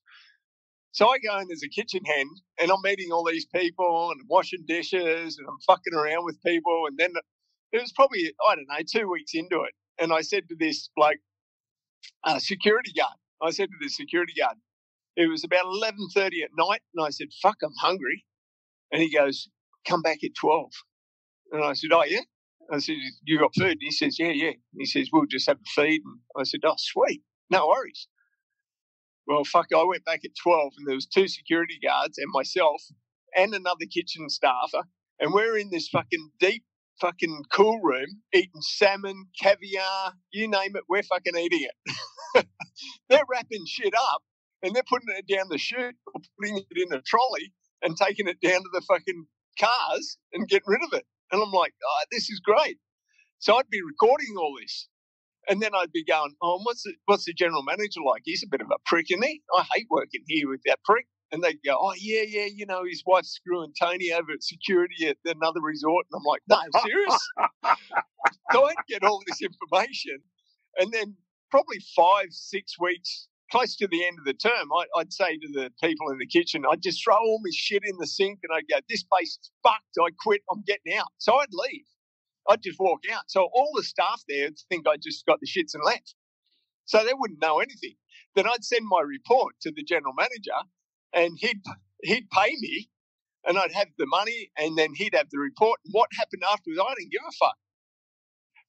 So I go in as a kitchen hand and I'm meeting all these people and I'm washing dishes and I'm fucking around with people. And then it was probably, 2 weeks into it. And I said to this bloke, security guard, it was about 11:30 at night. And I said, "Fuck, I'm hungry." And he goes, "Come back at 12. And I said, "Oh, yeah?" I said, "You got food?" And he says, "Yeah, yeah." And he says, "We'll just have a feed." And I said, "Oh, sweet. No worries." Well, fuck, I went back at 12 and there was 2 security guards and myself and another kitchen staffer. And we're in this fucking deep fucking cool room eating salmon, caviar, you name it, we're fucking eating it. They're wrapping shit up and they're putting it down the chute or putting it in a trolley and taking it down to the fucking cars and getting rid of it. And I'm like, "Oh, this is great." So I'd be recording all this. And then I'd be going, "Oh, what's the general manager like? He's a bit of a prick, isn't he? I hate working here with that prick." And they go, oh, yeah, his wife's screwing Tony over at security at another resort. And I'm like, no, I'm serious? So I'd get all this information. And then probably 5-6 weeks, close to the end of the term, I'd say to the people in the kitchen, I'd just throw all my shit in the sink and I'd go, this place is fucked. I quit. I'm getting out. So I'd leave. I'd just walk out. So all the staff there would think I just got the shits and left. So they wouldn't know anything. Then I'd send my report to the general manager and he'd pay me and I'd have the money and then he'd have the report. And what happened afterwards, I didn't give a fuck.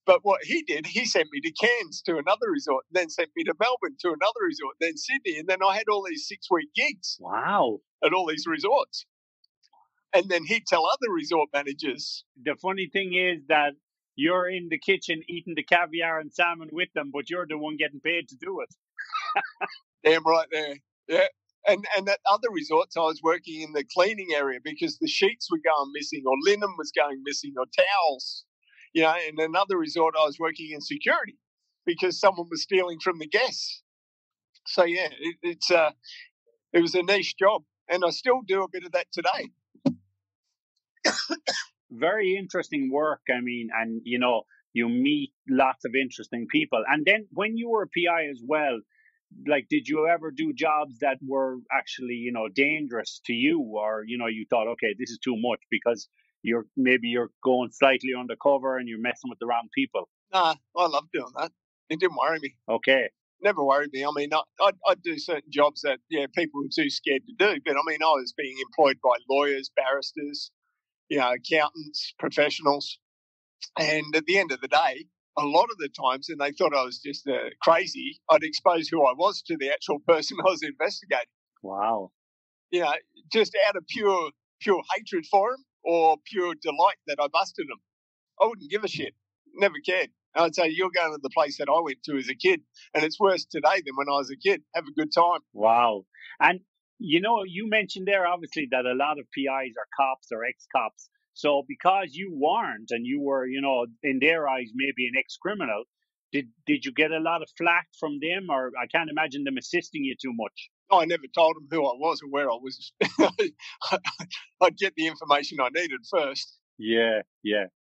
But what he did, he sent me to Cairns to another resort, then sent me to Melbourne to another resort, then Sydney. And then I had all these 6-week gigs. Wow. At all these resorts. And then he'd tell other resort managers. The funny thing is that you're in the kitchen eating the caviar and salmon with them, but you're the one getting paid to do it. Damn right there. Yeah. And at other resorts, I was working in the cleaning area because the sheets were going missing or linen was going missing or towels. You know, in another resort, I was working in security because someone was stealing from the guests. So, yeah, it was a niche job. And I still do a bit of that today. Very interesting work. I mean, and, you know, you meet lots of interesting people. And then when you were a PI as well, like, did you ever do jobs that were actually, you know, dangerous to you? Or, you know, you thought, okay, this is too much because you're going slightly undercover and you're messing with the wrong people? Nah, I love doing that. It didn't worry me. Okay. Never worried me. I mean, I'd do certain jobs that, people were too scared to do. But, I mean, I was being employed by lawyers, barristers, accountants, professionals. And at the end of the day, a lot of the times, and they thought I was just crazy, I'd expose who I was to the actual person I was investigating. Wow. Just out of pure hatred for him or pure delight that I busted him. I wouldn't give a shit. Never cared. I'd say, you're going to the place that I went to as a kid, and it's worse today than when I was a kid. Have a good time. Wow. And, you know, you mentioned there, obviously, that a lot of PIs are cops or ex-cops. So because you weren't and you were, you know, in their eyes, maybe an ex-criminal, did you get a lot of flack from them? Or I can't imagine them assisting you too much. I never told them who I was or where I was. I'd get the information I needed first. Yeah.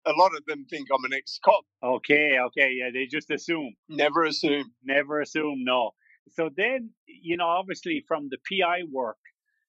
A lot of them think I'm an ex-cop. Okay, yeah, they just assume. Never assume, no. So then, you know, obviously from the PI work,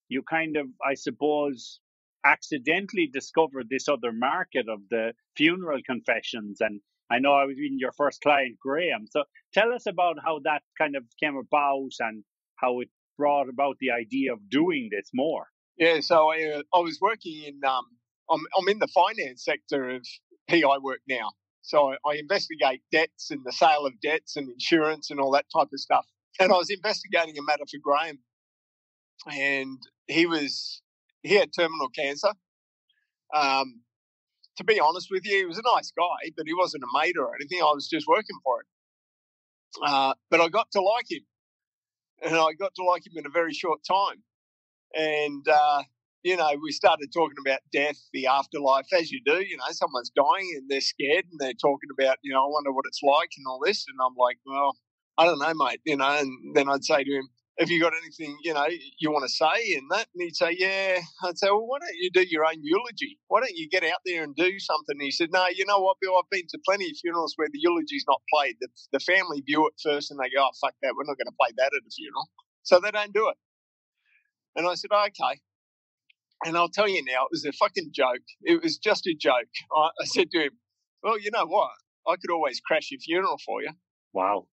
you kind of, I suppose, accidentally discovered this other market of the funeral confessions. And I know I was reading your first client, Graham. So tell us about how that kind of came about and how it brought about the idea of doing this more. Yeah, so I was working in, I'm in the finance sector of PI work now. So I investigate debts and the sale of debts and insurance and all that type of stuff. And I was investigating a matter for Graham. And he had terminal cancer. To be honest with you, he was a nice guy, but he wasn't a mate or anything. I was just working for him. But I got to like him. And I got to like him in a very short time. And, we started talking about death, the afterlife, as you do. Someone's dying and they're scared and they're talking about, I wonder what it's like and all this. And I'm like, well, I don't know, mate, and then I'd say to him, have you got anything, you want to say in that? And he'd say, yeah. I'd say, well, why don't you do your own eulogy? Why don't you get out there and do something? And he said, no, you know what, Bill, I've been to plenty of funerals where the eulogy's not played. The family view it first and they go, oh, fuck that, we're not going to play that at a funeral. So they don't do it. And I said, okay. And I'll tell you now, it was a fucking joke. It was just a joke. I said to him, well, you know what? I could always crash your funeral for you. Wow.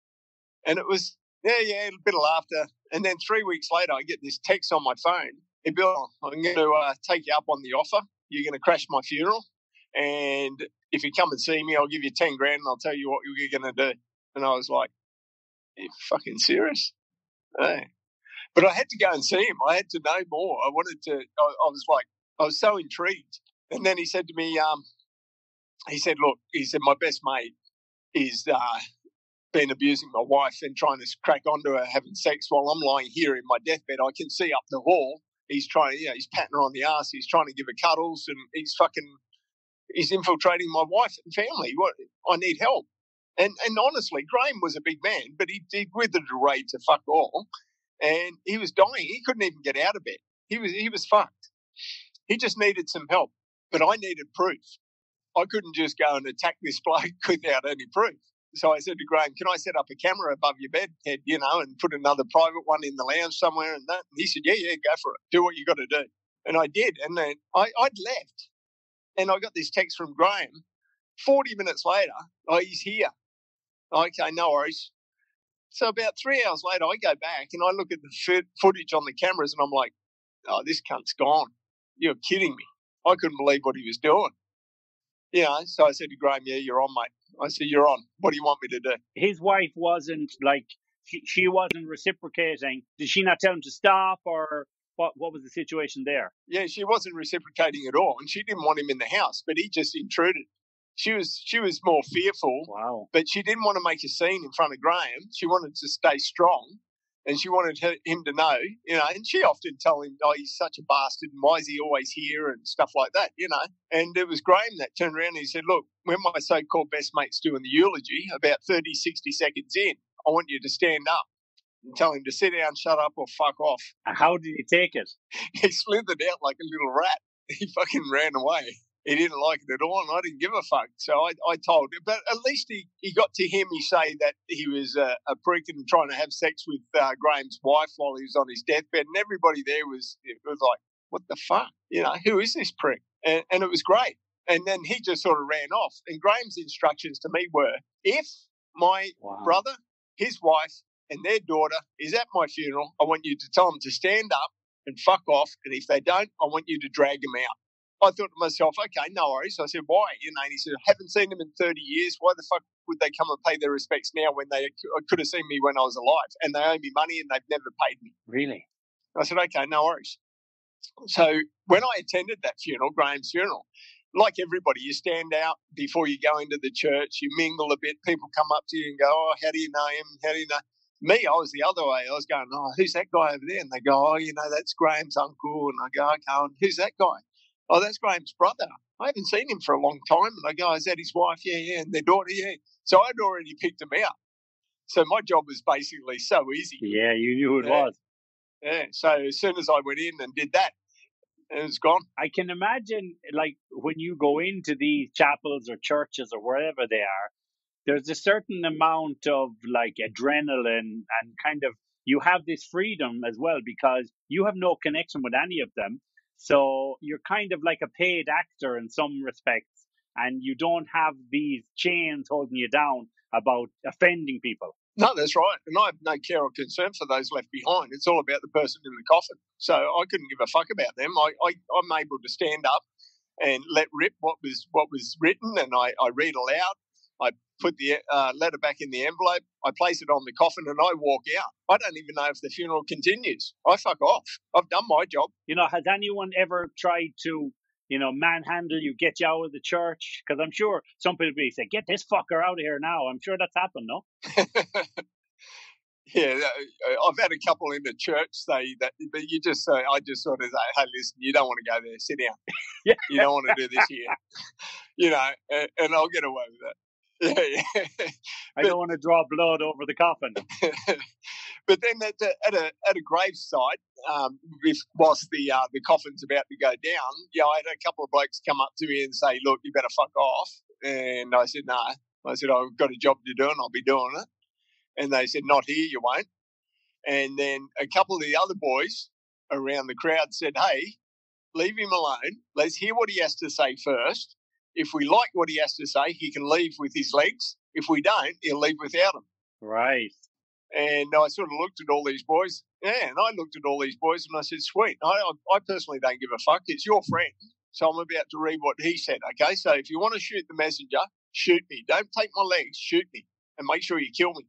And it was, yeah, a bit of laughter. And then 3 weeks later, I get this text on my phone. Hey, Bill, I'm going to take you up on the offer. You're going to crash my funeral. And if you come and see me, I'll give you 10 grand and I'll tell you what you're going to do. And I was like, are you fucking serious? Hey. But I had to go and see him. I had to know more. I was so intrigued. And then he said to me, my best mate is been abusing my wife and trying to crack onto her having sex while I'm lying here in my deathbed. I can see up the hall. He's trying, he's patting her on the ass. He's trying to give her cuddles and he's infiltrating my wife and family. I need help. And honestly, Graham was a big man, but he withered away to fuck all. And he was dying. He couldn't even get out of bed. He was fucked. He just needed some help, but I needed proof. I couldn't just go and attack this bloke without any proof. So I said to Graham, can I set up a camera above your bed head, and put another private one in the lounge somewhere and that? And he said, yeah, go for it. Do what you got to do. And I did. And then I'd left. And I got this text from Graham. 40 minutes later, he's here. Okay, no worries. So about 3 hours later, I go back and I look at the footage on the cameras and I'm like, oh, this cunt's gone. You're kidding me. I couldn't believe what he was doing. So I said to Graham, yeah, you're on, mate. I said, you're on. What do you want me to do? His wife wasn't she wasn't reciprocating. Did she not tell him to stop, or what was the situation there? Yeah, she wasn't reciprocating at all. And she didn't want him in the house, but he just intruded. She was more fearful. Wow. But she didn't want to make a scene in front of Graham. She wanted to stay strong. And she wanted him to know, and she often told him, oh, he's such a bastard and why is he always here and stuff like that, And it was Graham that turned around and he said, look, when my so-called best mate's doing the eulogy, about 30, 60 seconds in, I want you to stand up and tell him to sit down, shut up or fuck off. And how did he take it? He slithered out like a little rat. He fucking ran away. He didn't like it at all, and I didn't give a fuck. So I told him. But at least he got to hear me say that he was a prick and trying to have sex with Graham's wife while he was on his deathbed. And everybody there was like, what the fuck? Who is this prick? And it was great. And then he just sort of ran off. And Graham's instructions to me were, if my brother, his wife, and their daughter is at my funeral, I want you to tell them to stand up and fuck off. And if they don't, I want you to drag them out. I thought to myself, okay, no worries. I said, why? And he said, I haven't seen them in 30 years. Why the fuck would they come and pay their respects now when they could have seen me when I was alive? And they owe me money and they've never paid me. Really? I said, okay, no worries. So when I attended that funeral, Graham's funeral, like everybody, you stand out before you go into the church, you mingle a bit, people come up to you and go, oh, how do you know him? How do you know? Me, I was the other way. I was going, oh, who's that guy over there? And they go, oh, that's Graham's uncle. And I go, okay, and who's that guy? Oh, that's Graham's brother. I haven't seen him for a long time. And I go, is that his wife? Yeah. And their daughter? Yeah. So I'd already picked them out. So my job was basically so easy. Yeah, you knew it was. Yeah. So as soon as I went in and did that, it was gone. I can imagine, like, when you go into these chapels or churches or wherever they are, there's a certain amount of, like, adrenaline and kind of, you have this freedom as well because you have no connection with any of them. So you're kind of like a paid actor in some respects, and you don't have these chains holding you down about offending people. No, that's right. And I have no care or concern for those left behind. It's all about the person in the coffin. So I couldn't give a fuck about them. I'm able to stand up and let rip what was written, and I read aloud. I put the letter back in the envelope. I place it on the coffin and I walk out. I don't even know if the funeral continues. I fuck off. I've done my job. Has anyone ever tried to, manhandle you, get you out of the church? Because I'm sure some people be say, get this fucker out of here now. I'm sure that's happened, no? Yeah, I've had a couple in the church say that, but I just sort of say, hey, listen, you don't want to go there. Sit down. Yeah. You don't want to do this here. And I'll get away with that. Yeah. I don't want to draw blood over the coffin. But then at a gravesite, whilst the coffin's about to go down, I had a couple of blokes come up to me and say, look, you better fuck off. And I said, no. I said, I've got a job to do and I'll be doing it. And they said, not here, you won't. And then a couple of the other boys around the crowd said, hey, leave him alone. Let's hear what he has to say first. If we like what he has to say, he can leave with his legs. If we don't, he'll leave without them. Right. And I sort of looked at all these boys. Yeah, and I looked at all these boys and I said, sweet. I personally don't give a fuck. It's your friend. So I'm about to read what he said, okay? So if you want to shoot the messenger, shoot me. Don't take my legs, shoot me. And make sure you kill me.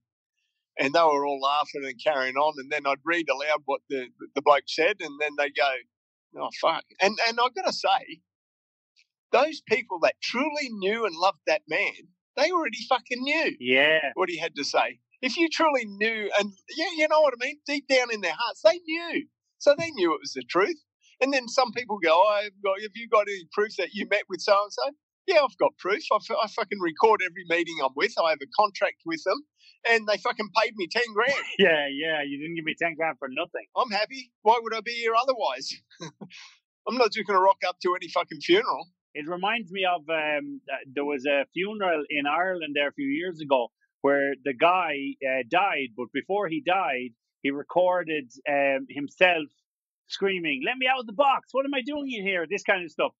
And they were all laughing and carrying on. And then I'd read aloud what the bloke said. And then they go, oh, fuck. And I've got to say, those people that truly knew and loved that man, they already fucking knew what he had to say. If you truly knew, and you know what I mean, deep down in their hearts, they knew. So they knew it was the truth. And then some people go, have you got any proof that you met with so-and-so? Yeah, I've got proof. I fucking record every meeting I'm with. I have a contract with them, and they fucking paid me 10 grand. Yeah, you didn't give me 10 grand for nothing. I'm happy. Why would I be here otherwise? I'm not just going to rock up to any fucking funeral. It reminds me of there was a funeral in Ireland there a few years ago where the guy died, but before he died, he recorded himself screaming, "Let me out of the box! What am I doing in here?" This kind of stuff.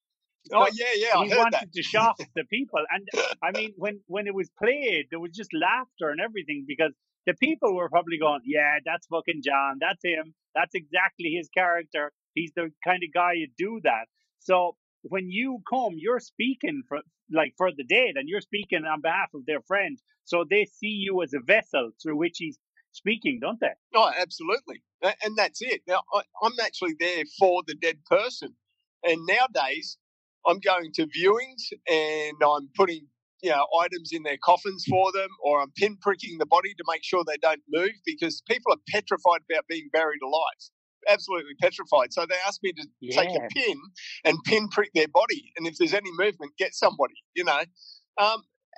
Oh, yeah, I he heard wanted that. to shock the people. And I mean, when it was played, there was just laughter and everything because the people were probably going, "Yeah, that's fucking John. That's him. That's exactly his character. He's the kind of guy you do that." So when you come, you're speaking for the dead, and you're speaking on behalf of their friend. So they see you as a vessel through which he's speaking, don't they? Oh, absolutely. And that's it. Now, I'm actually there for the dead person. And nowadays, I'm going to viewings and I'm putting, items in their coffins for them, or I'm pinpricking the body to make sure they don't move, because people are petrified about being buried alive. Absolutely petrified. So they asked me to take a pin and pinprick their body. And if there's any movement, get somebody,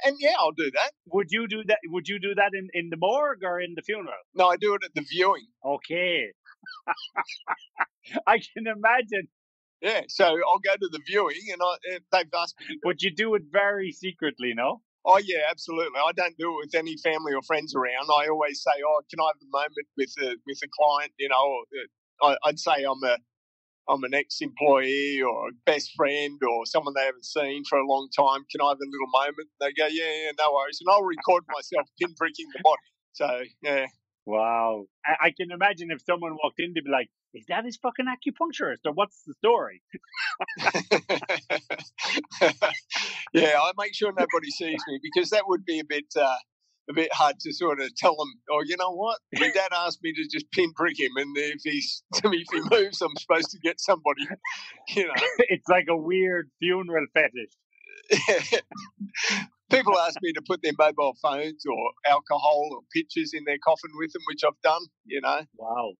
and yeah, I'll do that. Would you do that? Would you do that in the morgue or in the funeral? No, I do it at the viewing. Okay. I can imagine. Yeah, so I'll go to the viewing, and they've asked me to do But you do it very secretly, no? Oh, yeah, absolutely. I don't do it with any family or friends around. I always say, "Oh, can I have a moment with a client?" I'd say I'm an ex-employee or a best friend or someone they haven't seen for a long time. Can I have a little moment? They go, yeah, no worries. And I'll record myself pinpricking the body. So, yeah. Wow. I can imagine if someone walked in, they'd be like, "Is that his fucking acupuncturist, or what's the story?" Yeah, I make sure nobody sees me, because that would be a bit hard to sort of tell them, "Oh, you know what? Your dad asked me to just pinprick him, and if he moves, I'm supposed to get somebody." It's like a weird funeral fetish. People ask me to put their mobile phones or alcohol or pictures in their coffin with them, which I've done. Wow.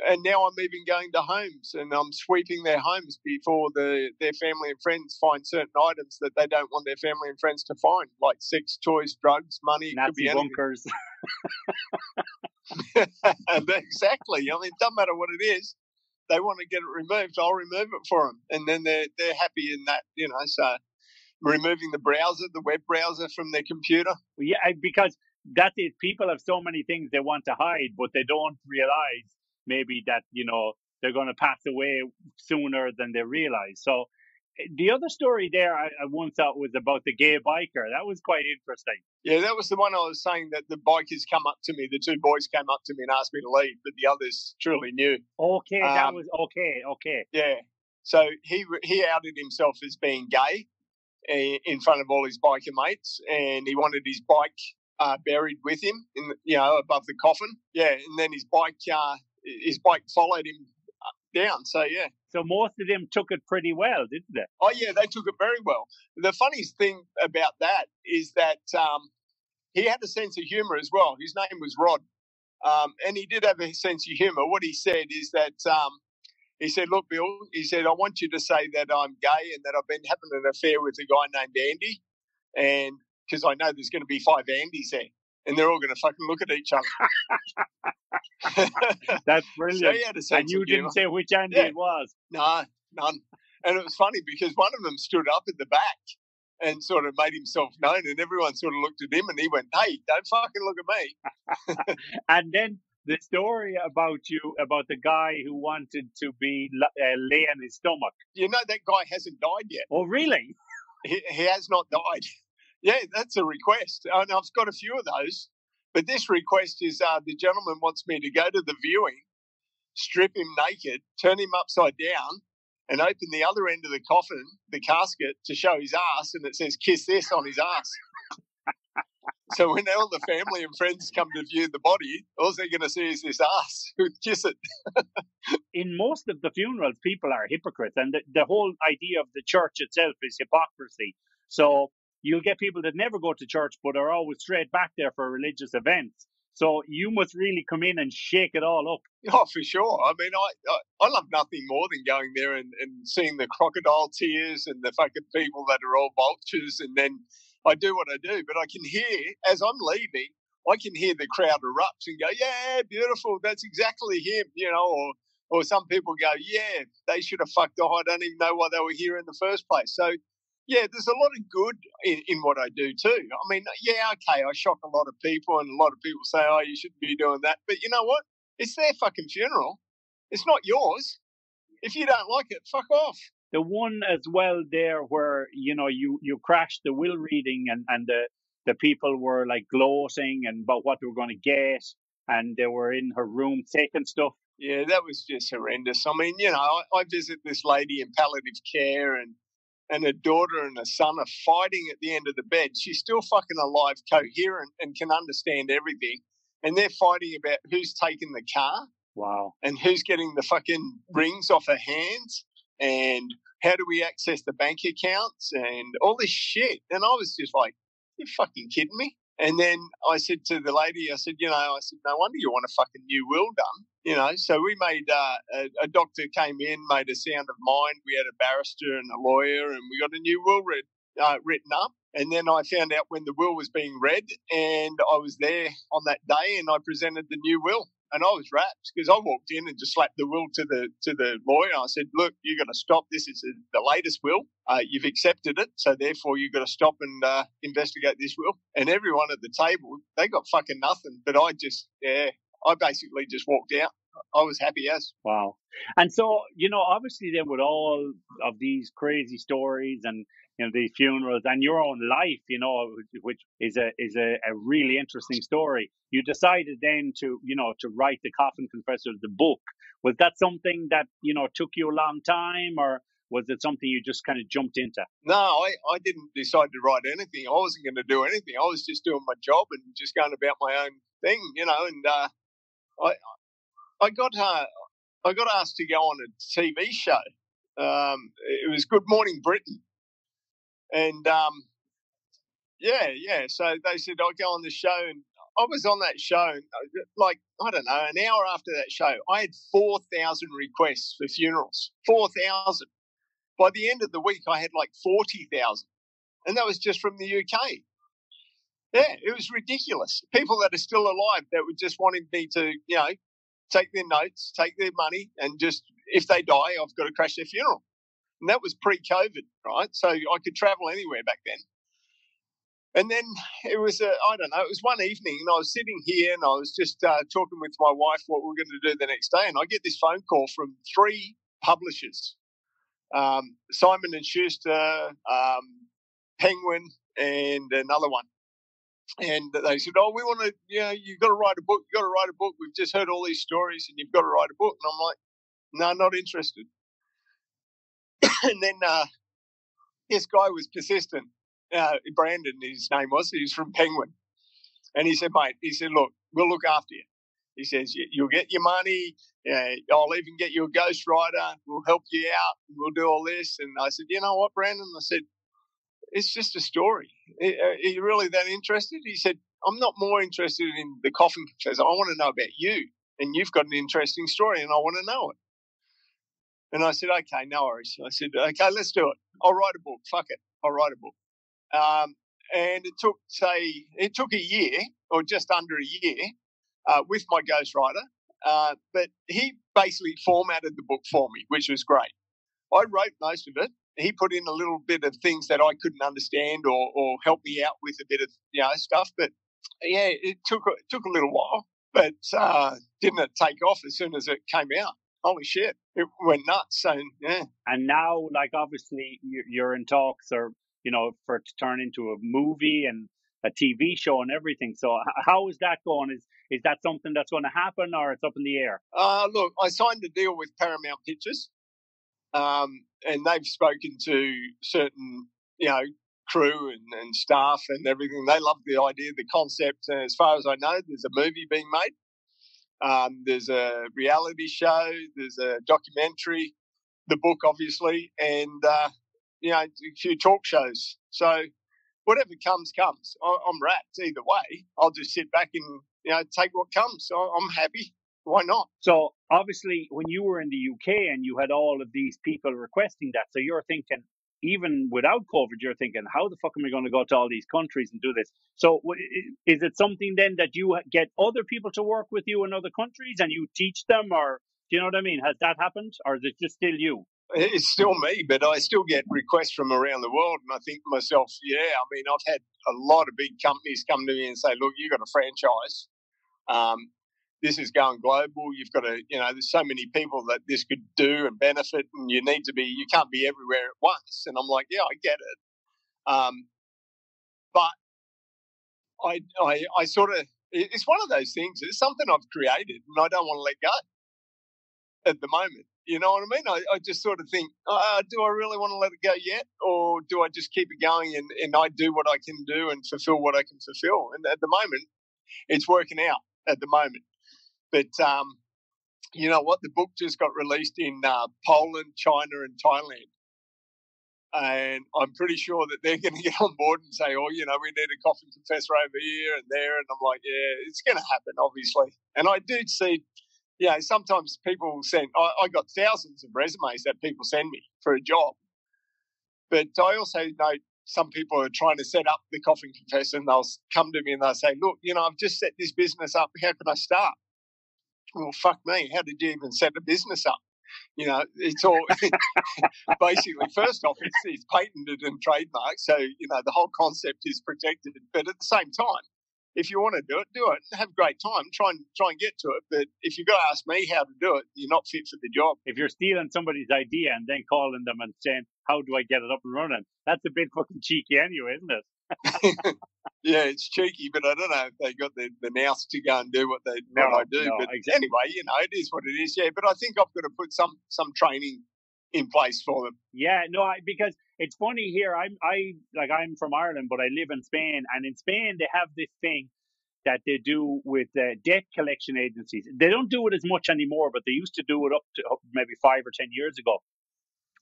And now I'm even going to homes, and I'm sweeping their homes before their family and friends find certain items that they don't want their family and friends to find, like sex, toys, drugs, money. Nazi could be anything. bunkers. Exactly. I mean, it doesn't matter what it is. They want to get it removed, I'll remove it for them. And then they're happy in that, so removing the web browser from their computer. Yeah, because that is, people have so many things they want to hide, but they don't realize maybe that, they're going to pass away sooner than they realize. So the other story there I once thought was about the gay biker. That was quite interesting. Yeah, that was the one I was saying, that the bikers come up to me, the two boys came up to me and asked me to leave, but the others truly knew. Okay, that was okay. Yeah. So he outed himself as being gay in front of all his biker mates, and he wanted his bike buried with him above the coffin. Yeah, and then his bike followed him down. So yeah. So most of them took it pretty well, didn't they? Oh yeah, they took it very well. The funniest thing about that is that he had a sense of humour as well. His name was Rod, and he did have a sense of humour. What he said is that he said, "Look, Bill," he said, "I want you to say that I'm gay and that I've been having an affair with a guy named Andy, and because I know there's going to be 5 Andys there, and they're all going to fucking look at each other." That's brilliant. So he had a sense and you of didn't humour. say which Andy it was? No, none. And it was funny because one of them stood up at the back and sort of made himself known, and everyone sort of looked at him, and he went, "Hey, don't fucking look at me." And then the story about the guy who wanted to be lay on his stomach. That guy hasn't died yet. Oh, really? He has not died. Yeah, that's a request. And I've got a few of those. But this request is the gentleman wants me to go to the viewing, strip him naked, turn him upside down, and open the other end of the coffin, the casket, to show his ass, and it says "kiss this" on his ass. So when all the family and friends come to view the body, all they're going to see is this ass who'd kiss it. In most of the funerals, people are hypocrites, and the whole idea of the church itself is hypocrisy. So you'll get people that never go to church but are always straight back there for religious events. So you must really come in and shake it all up. Oh, for sure. I mean, I love nothing more than going there and seeing the crocodile tears and the fucking people that are all vultures. And then I do what I do. But I can hear, as I'm leaving, I can hear the crowd erupt and go, yeah, beautiful. That's exactly him, you know, or some people go, yeah, they should have fucked off. I don't even know why they were here in the first place. So, yeah, there's a lot of good in what I do too. I mean, yeah, okay, I shock a lot of people and a lot of people say, oh, you shouldn't be doing that. But you know what? It's their fucking funeral. It's not yours. If you don't like it, fuck off. The one as well there where, you know, you crashed the will reading and the people were like gloating and about what they were going to get, and they were in her room taking stuff. Yeah, that was just horrendous. I mean, you know, I visit this lady in palliative care and her daughter and her son are fighting at the end of the bed. She's still fucking alive, coherent, and can understand everything. And they're fighting about who's taking the car. Wow. And who's getting the fucking rings off her hands and how do we access the bank accounts and all this shit. And I was just like, you fucking kidding me? And then I said to the lady, I said, no wonder you want a fucking new will done. You know, so we made a doctor came in, made a sound of mind. We had a barrister and a lawyer, and we got a new will written up. And then I found out when the will was being read, and I was there on that day, and I presented the new will. And I was wrapped because I walked in and just slapped the will to the lawyer. I said, look, you got to stop. This is the latest will. You've accepted it. So therefore you got to stop and investigate this will. And everyone at the table, they got fucking nothing. But I basically just walked out. I was happy as. Wow. And so, you know, obviously then with all of these crazy stories and, you know, these funerals and your own life, you know, which is a really interesting story. You decided then to write the Coffin Confessor, the book. Was that something that, you know, took you a long time, or was it something you just kind of jumped into? No, I didn't decide to write anything. I wasn't going to do anything. I was just doing my job and just going about my own thing, you know, and I got asked to go on a TV show. It was Good Morning Britain. And, so they said, I'll go on the show. And I was on that show, like, I don't know, an hour after that show, I had 4,000 requests for funerals. 4,000. By the end of the week, I had like 40,000. And that was just from the UK. Yeah, it was ridiculous. People that are still alive that were just wanting me to, you know, take their notes, take their money, and just, if they die, I've got to crash their funeral. And that was pre-COVID, right? So I could travel anywhere back then. And then it was, it was one evening and I was sitting here and I was just talking with my wife what we were going to do the next day. And I get this phone call from 3 publishers, Simon & Schuster, Penguin, and another one. And they said, oh, we want to, you know, you've got to write a book. We've just heard all these stories and you've got to write a book. And I'm like, no, not interested. And then this guy was persistent. Brandon, his name was. He was from Penguin. And he said, mate, look, we'll look after you. He says, you'll get your money. I'll even get you a ghostwriter. We'll help you out. We'll do all this. And I said, you know what, Brandon? I said, it's just a story. Are you really that interested? He said, I'm not more interested in the Coffin Confessor. I want to know about you. And you've got an interesting story and I want to know it. And I said, okay, no worries. I said, okay, let's do it. I'll write a book. Fuck it. I'll write a book. And it took a year or just under a year with my ghostwriter. But he basically formatted the book for me, which was great. I wrote most of it. He put in a little bit of things that I couldn't understand or help me out with a bit of, you know, stuff. But yeah, it took a little while, but didn't it take off as soon as it came out? Holy shit, it went nuts. So yeah. And now, like, obviously you're in talks, or, you know, for it to turn into a movie and a TV show and everything. So how is that going? Is that something that's going to happen, or it's up in the air? Look, I signed a deal with Paramount Pictures. And they've spoken to certain, you know, crew and staff and everything. They love the idea, the concept. And as far as I know, there's a movie being made. There's a reality show. There's a documentary, the book, obviously, and, you know, a few talk shows. So whatever comes. I'm wrapped either way. I'll just sit back and take what comes. I'm happy. Why not? So obviously, when you were in the UK and you had all of these people requesting that, so you're thinking, even without COVID, you're thinking, how the fuck am I going to go to all these countries and do this? So is it something then that you get other people to work with you in other countries and you teach them, or do you know what I mean? Has that happened, or is it just still you? It's still me, but I still get requests from around the world. And I think to myself, I've had a lot of big companies come to me and say, look, you've got a franchise. This is going global. You've got to, there's so many people that this could do and benefit, and you can't be everywhere at once. And I'm like, yeah, I get it. But I sort of, it's one of those things. It's something I've created and I don't want to let go at the moment. You know what I mean? I just sort of think, do I really want to let it go yet? Or do I just keep it going and I do what I can do and fulfill what I can fulfill? And at the moment, it's working out at the moment. But you know what? The book just got released in Poland, China, and Thailand. And I'm pretty sure that they're going to get on board and say, we need a Coffin Confessor over here and there. And I'm like, yeah, it's going to happen, obviously. And I do see, sometimes people send, I got thousands of resumes that people send me for a job. But I also know some people are trying to set up the Coffin Confessor and they'll come to me and they'll say, look, I've just set this business up. How can I start? Well, fuck me. How did you even set a business up? It's all basically, first off, it's patented and trademarked. So, the whole concept is protected. But at the same time, if you want to do it, have a great time, try and get to it. But if you've got to ask me how to do it, you're not fit for the job. If you're stealing somebody's idea and then calling them and saying, how do I get it up and running? That's a bit fucking cheeky anyway, isn't it? Yeah, it's cheeky, but I don't know if they got the nous to go and do what I do. No, but exactly. Anyway, it is what it is. Yeah, but I think I've got to put some training in place for them. Yeah, no, because it's funny here. I'm from Ireland, but I live in Spain, and in Spain they have this thing that they do with debt collection agencies. They don't do it as much anymore, but they used to do it up to maybe 5 or 10 years ago,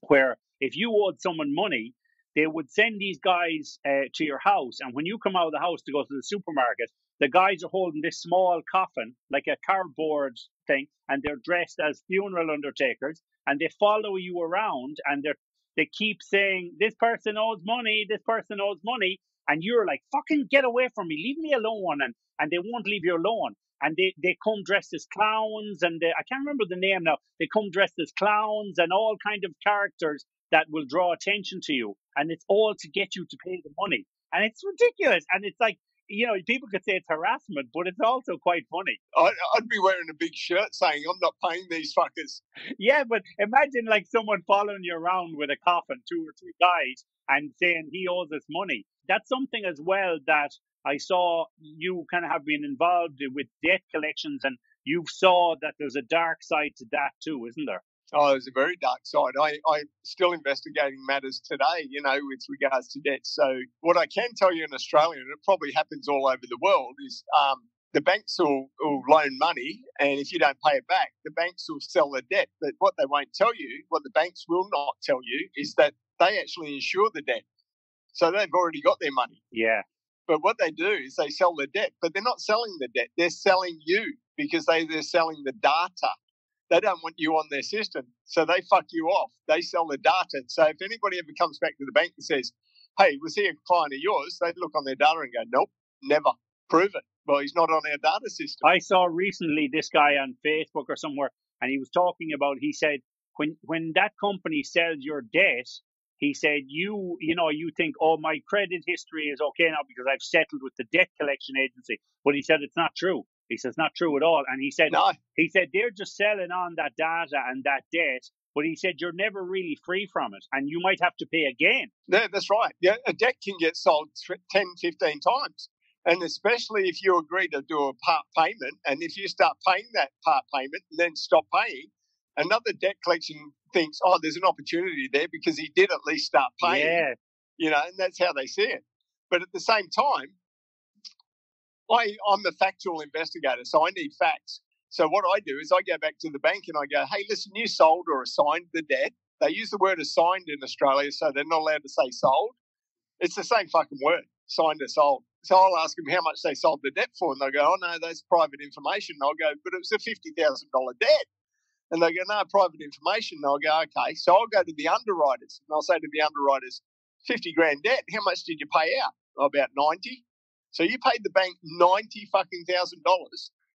where if you owed someone money, they would send these guys to your house. And when you come out of the house to go to the supermarket, the guys are holding this small coffin, like a cardboard thing, and they're dressed as funeral undertakers, and they follow you around, and they keep saying, this person owes money, this person owes money. And you're like, fucking get away from me, leave me alone. And they won't leave you alone. And they come dressed as clowns, and I can't remember the name now. They come dressed as clowns and all kind of characters that will draw attention to you. And it's all to get you to pay the money. And it's ridiculous. And it's like, people could say it's harassment, but it's also quite funny. I'd be wearing a big shirt saying, I'm not paying these fuckers. Yeah, but imagine like someone following you around with a coffin, 2 or 3 guys, and saying he owes us money. That's something as well that I saw you kind of have been involved with debt collections, and you saw that there's a dark side to that too, isn't there? Oh, there's a very dark side. I'm still investigating matters today, with regards to debt. So what I can tell you in Australia, and it probably happens all over the world, is the banks will loan money, and if you don't pay it back, the banks will sell the debt. But what they won't tell you, what the banks will not tell you, is that they actually insure the debt. So they've already got their money. Yeah. But what they do is they sell the debt, but they're not selling the debt. They're selling you because they're selling the data. They don't want you on their system, so they fuck you off. They sell the data. So if anybody ever comes back to the bank and says, hey, was he a client of yours? They look on their data and go, nope, never. Prove it. Well, he's not on our data system. I saw recently this guy on Facebook or somewhere, and he was talking about, he said, when that company sells your debt, he said, you think, oh, my credit history is okay now because I've settled with the debt collection agency. But he said it's not true. He says not true at all. And he said, no. He said they're just selling on that data and that debt. But he said you're never really free from it, and you might have to pay again. Yeah, that's right. Yeah, a debt can get sold 10, 15 times. And especially if you agree to do a part payment, and if you start paying that part payment and then stop paying, another debt collection thinks, oh, there's an opportunity there because he did at least start paying. Yeah. And that's how they see it. But at the same time, I'm a factual investigator, so I need facts. So what I do is I go back to the bank and I go, hey, listen, you sold or assigned the debt. They use the word assigned in Australia, so they're not allowed to say sold. It's the same fucking word, signed or sold. So I'll ask them how much they sold the debt for, and they'll go, oh, no, that's private information. And I'll go, but it was a $50,000 debt. And they go, no, private information. And I'll go, okay. So I'll go to the underwriters, and I'll say to the underwriters, 50 grand debt, how much did you pay out? Oh, about 90. So you paid the bank $90,000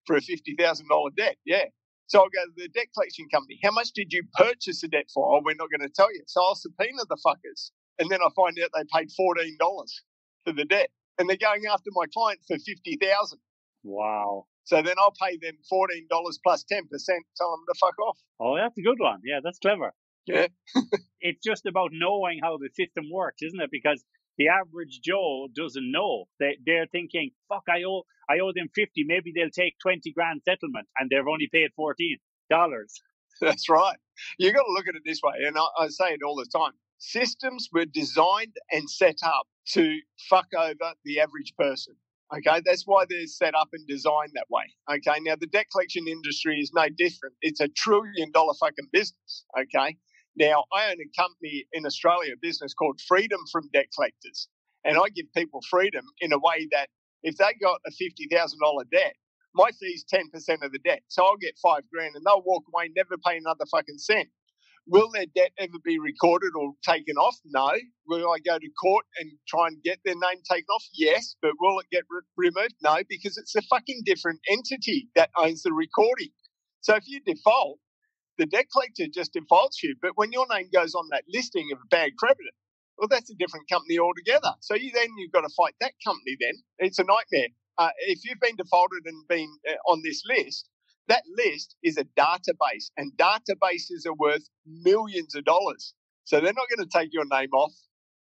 for a $50,000 debt, yeah. So I'll go to the debt collection company. How much did you purchase the debt for? Oh, we're not going to tell you. So I'll subpoena the fuckers. And then I find out they paid $14 for the debt. And they're going after my client for $50,000. Wow. So then I'll pay them $14 plus 10%, tell them to fuck off. Oh, that's a good one. Yeah, that's clever. Yeah. It's just about knowing how the system works, isn't it? Because the average Joe doesn't know. They're thinking, fuck, I owe them 50. Maybe they'll take 20 grand settlement, and they've only paid $14. That's right. You got to look at it this way, and I say it all the time. Systems were designed and set up to fuck over the average person. Okay, that's why they're set up and designed that way. Okay, now the debt collection industry is no different. It's a $1 trillion fucking business. Okay, now I own a company in Australia, a business called Freedom from Debt Collectors, and I give people freedom in a way that if they got a $50,000 debt, my fee's 10% of the debt, so I'll get $5 grand, and they'll walk away, never pay another fucking cent. Will their debt ever be recorded or taken off? No. Will I go to court and try and get their name taken off? Yes. But will it get removed? No, because it's a fucking different entity that owns the recording. So if you default, the debt collector just defaults you. But when your name goes on that listing of a bad creditor, well, that's a different company altogether. So you've got to fight that company then. It's a nightmare. If you've been defaulted and been on this list, that list is a database, and databases are worth millions of dollars. So they're not going to take your name off.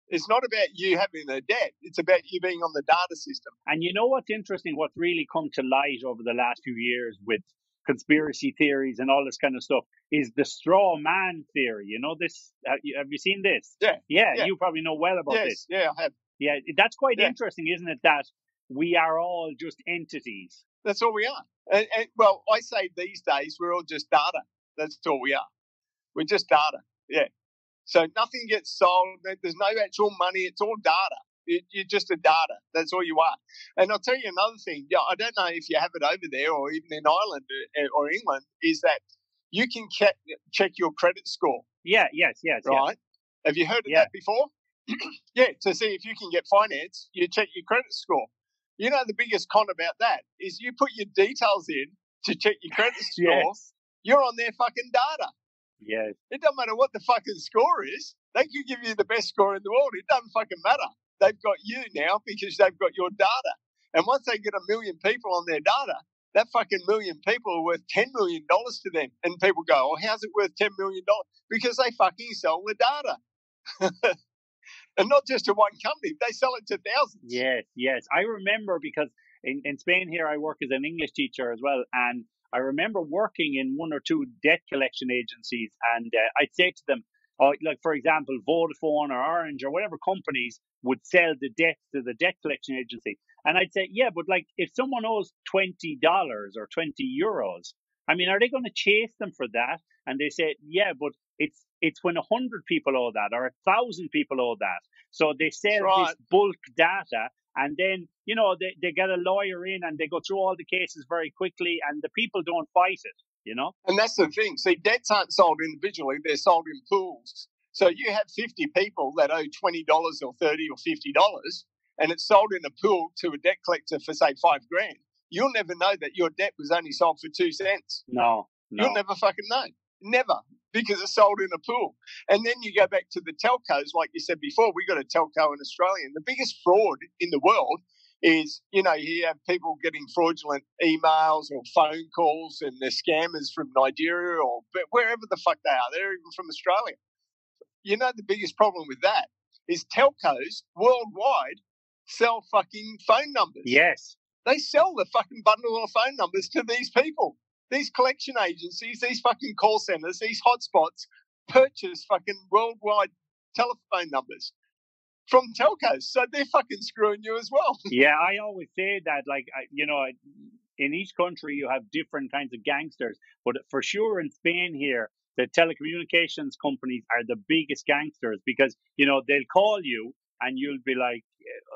It's not about you having a debt. It's about you being on the data system. And you know what's interesting, what's really come to light over the last few years with conspiracy theories and all this kind of stuff is the straw man theory. You know this? Have you seen this? Yeah. You probably know well about this. Yeah, I have. Yeah, that's quite interesting, isn't it, that we are all just entities. That's all we are. And, well, I say these days we're all just data. That's all we are. We're just data. Yeah. So nothing gets sold. There's no actual money. It's all data. You're just a data. That's all you are. And I'll tell you another thing. Yeah, I don't know if you have it over there or even in Ireland or England, is that you can check your credit score. Yes. Right? Have you heard of that before? Yeah, to see if you can get finance, you check your credit score. You know, the biggest con about that is you put your details in to check your credit score. You're on their fucking data. Yes. It doesn't matter what the fucking score is. They could give you the best score in the world. It doesn't fucking matter. They've got you now because they've got your data. And once they get 1 million people on their data, that fucking million people are worth $10 million to them. And people go, oh, how's it worth $10 million? Because they fucking sell the data. And not just to one company, they sell it to thousands. Yes. I remember because in Spain here, I work as an English teacher as well. And I remember working in 1 or 2 debt collection agencies. And I'd say to them, like, for example, Vodafone or Orange or whatever companies would sell the debt to the debt collection agency. And I'd say, yeah, but like if someone owes $20 or €20, I mean, are they going to chase them for that? And they say, yeah, but it's when 100 people owe that or 1,000 people owe that. So they sell this bulk data, and then, you know, they get a lawyer in and they go through all the cases very quickly, and the people don't fight it, you know? And that's the thing. See, debts aren't sold individually, they're sold in pools. So you have 50 people that owe $20 or $30 or $50, and it's sold in a pool to a debt collector for, say, $5 grand. You'll never know that your debt was only sold for 2 cents. No. You'll never fucking know. Never. Because it's sold in a pool. And then you go back to the telcos, like you said before, we got a telco in Australia. And the biggest fraud in the world is, you know, you have people getting fraudulent emails or phone calls, and they're scammers from Nigeria or wherever the fuck they are. They're even from Australia. You know, the biggest problem with that is telcos worldwide sell fucking phone numbers. Yes. They sell the fucking bundle of phone numbers to these people. These collection agencies, these fucking call centers, these hotspots purchase fucking worldwide telephone numbers from telcos. So they're fucking screwing you as well. Yeah, I always say that, like, you know, in each country you have different kinds of gangsters. But for sure in Spain here, the telecommunications companies are the biggest gangsters because, you know, they'll call you. and you'll be like,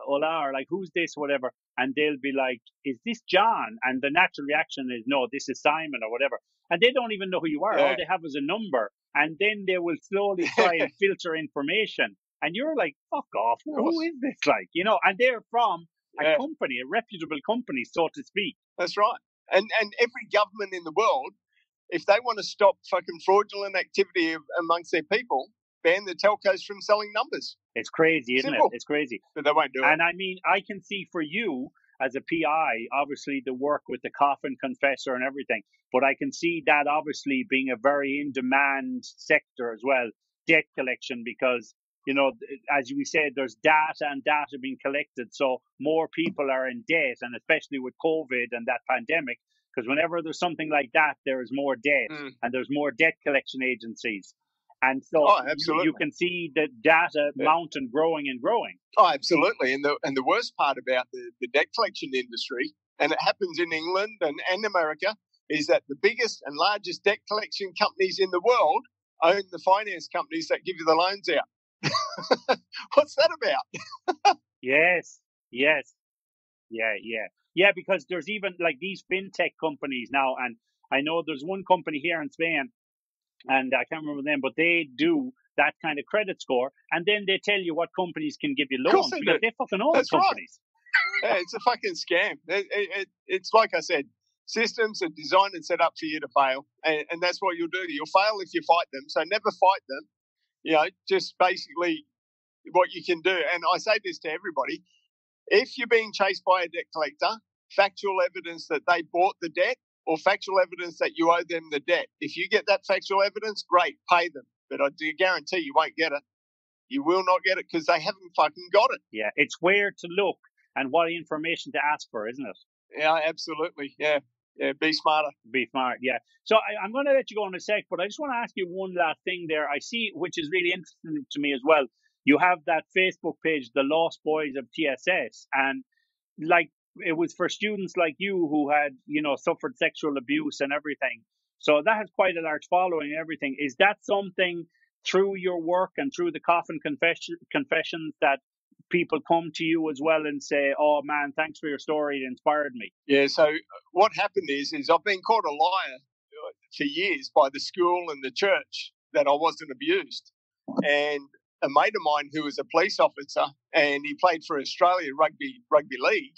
hola, or like, who's this, whatever. And they'll be like, is this John? And the natural reaction is, no, this is Simon or whatever. And they don't even know who you are. Yeah. All they have is a number. And then they will slowly try and filter information. And you're like, fuck off. Who is this like? You know, and they're from a company, a reputable company, so to speak. That's right. And every government in the world, if they want to stop fucking fraudulent activity amongst their people, ban the telcos from selling numbers. It's crazy, isn't Simple. it? It's crazy. But they won't do it. And I mean, I can see for you as a PI, obviously the work with the Coffin Confessor and everything, but I can see that obviously being a very in-demand sector as well, debt collection, because, you know, as we said, there's data and data being collected. So more people are in debt, and especially with COVID and that pandemic, because whenever there's something like that, there is more debt and there's more debt collection agencies. And so you can see the data mountain growing and growing. Oh, absolutely. And the worst part about the debt collection industry, and it happens in England and America, is that the biggest and largest debt collection companies in the world own the finance companies that give you the loans out. What's that about? Yes. Yeah, because there's even like these fintech companies now, and I know there's one company here in Spain, and I can't remember them, but they do that kind of credit score, and then they tell you what companies can give you loans because they fucking own companies. Right. Yeah, it's a fucking scam. It's like I said, systems are designed and set up for you to fail, and that's what you'll do. You'll fail if you fight them, so never fight them. You know, just basically what you can do. And I say this to everybody. If you're being chased by a debt collector, factual evidence that they bought the debt or factual evidence that you owe them the debt. If you get that factual evidence, great, pay them. But I do guarantee you won't get it. You will not get it because they haven't fucking got it. Yeah, it's where to look and what information to ask for, isn't it? Yeah, absolutely. Yeah, be smarter. Be smart, yeah. So I'm going to let you go in a sec, but I just want to ask you one last thing there. I see, which is really interesting to me as well. You have that Facebook page, The Lost Boys of TSS, and like it was for students like you who had, you know, suffered sexual abuse and everything. So that has quite a large following and everything. Is that something through your work and through the Coffin Confessions that people come to you as well and say, oh man, thanks for your story, it inspired me? Yeah, so what happened is I've been called a liar for years by the school and the church that I wasn't abused. And a mate of mine who was a police officer and he played for Australia rugby league,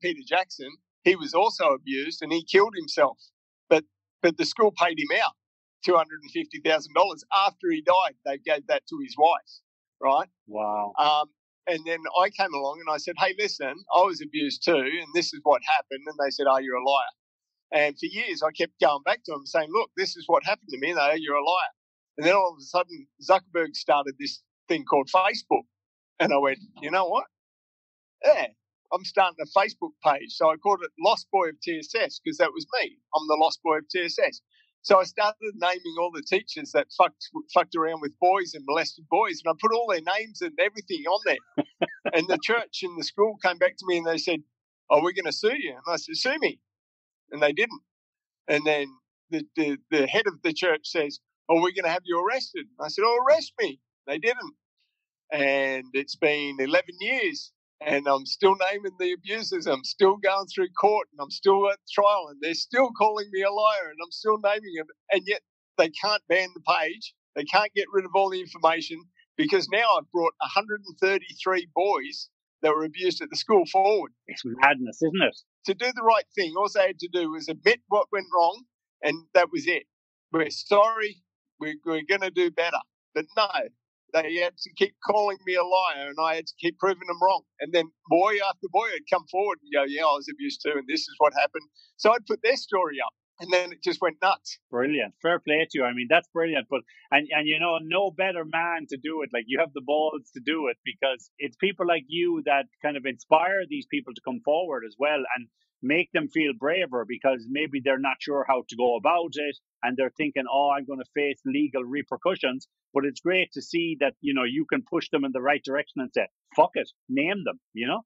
Peter Jackson, he was also abused and he killed himself. But the school paid him out $250,000 after he died. They gave that to his wife, right? Wow. And then I came along and I said, hey, listen, I was abused too, and this is what happened. And they said, oh, you're a liar. And for years I kept going back to them saying, look, this is what happened to me. And they, you're a liar. And then all of a sudden Zuckerberg started this thing called Facebook. And I went, you know what? Yeah, I'm starting a Facebook page. So I called it Lost Boy of TSS because that was me. I'm the Lost Boy of TSS. So I started naming all the teachers that fucked around with boys and molested boys. And I put all their names and everything on there. And the church and the school came back to me and they said, oh, we're going to sue you. And I said, sue me. And they didn't. And then the head of the church says, oh, we're going to have you arrested. And I said, oh, arrest me. They didn't. And it's been 11 years and I'm still naming the abusers. I'm still going through court and I'm still at trial and they're still calling me a liar and I'm still naming them. And yet they can't ban the page. They can't get rid of all the information because now I've brought 133 boys that were abused at the school forward. It's madness, isn't it? To do the right thing, all they had to do was admit what went wrong and that was it. We're sorry. We're going to do better. But no, they had to keep calling me a liar and I had to keep proving them wrong. And then boy after boy would come forward and go, yeah, I was abused too and this is what happened. So I'd put their story up and then it just went nuts. Brilliant. Fair play to you. I mean, that's brilliant. But and you know, no better man to do it. Like you have the balls to do it because it's people like you that kind of inspire these people to come forward as well and make them feel braver because maybe they're not sure how to go about it and they're thinking, oh, I'm going to face legal repercussions. But it's great to see that, you know, you can push them in the right direction and say, fuck it, name them, you know?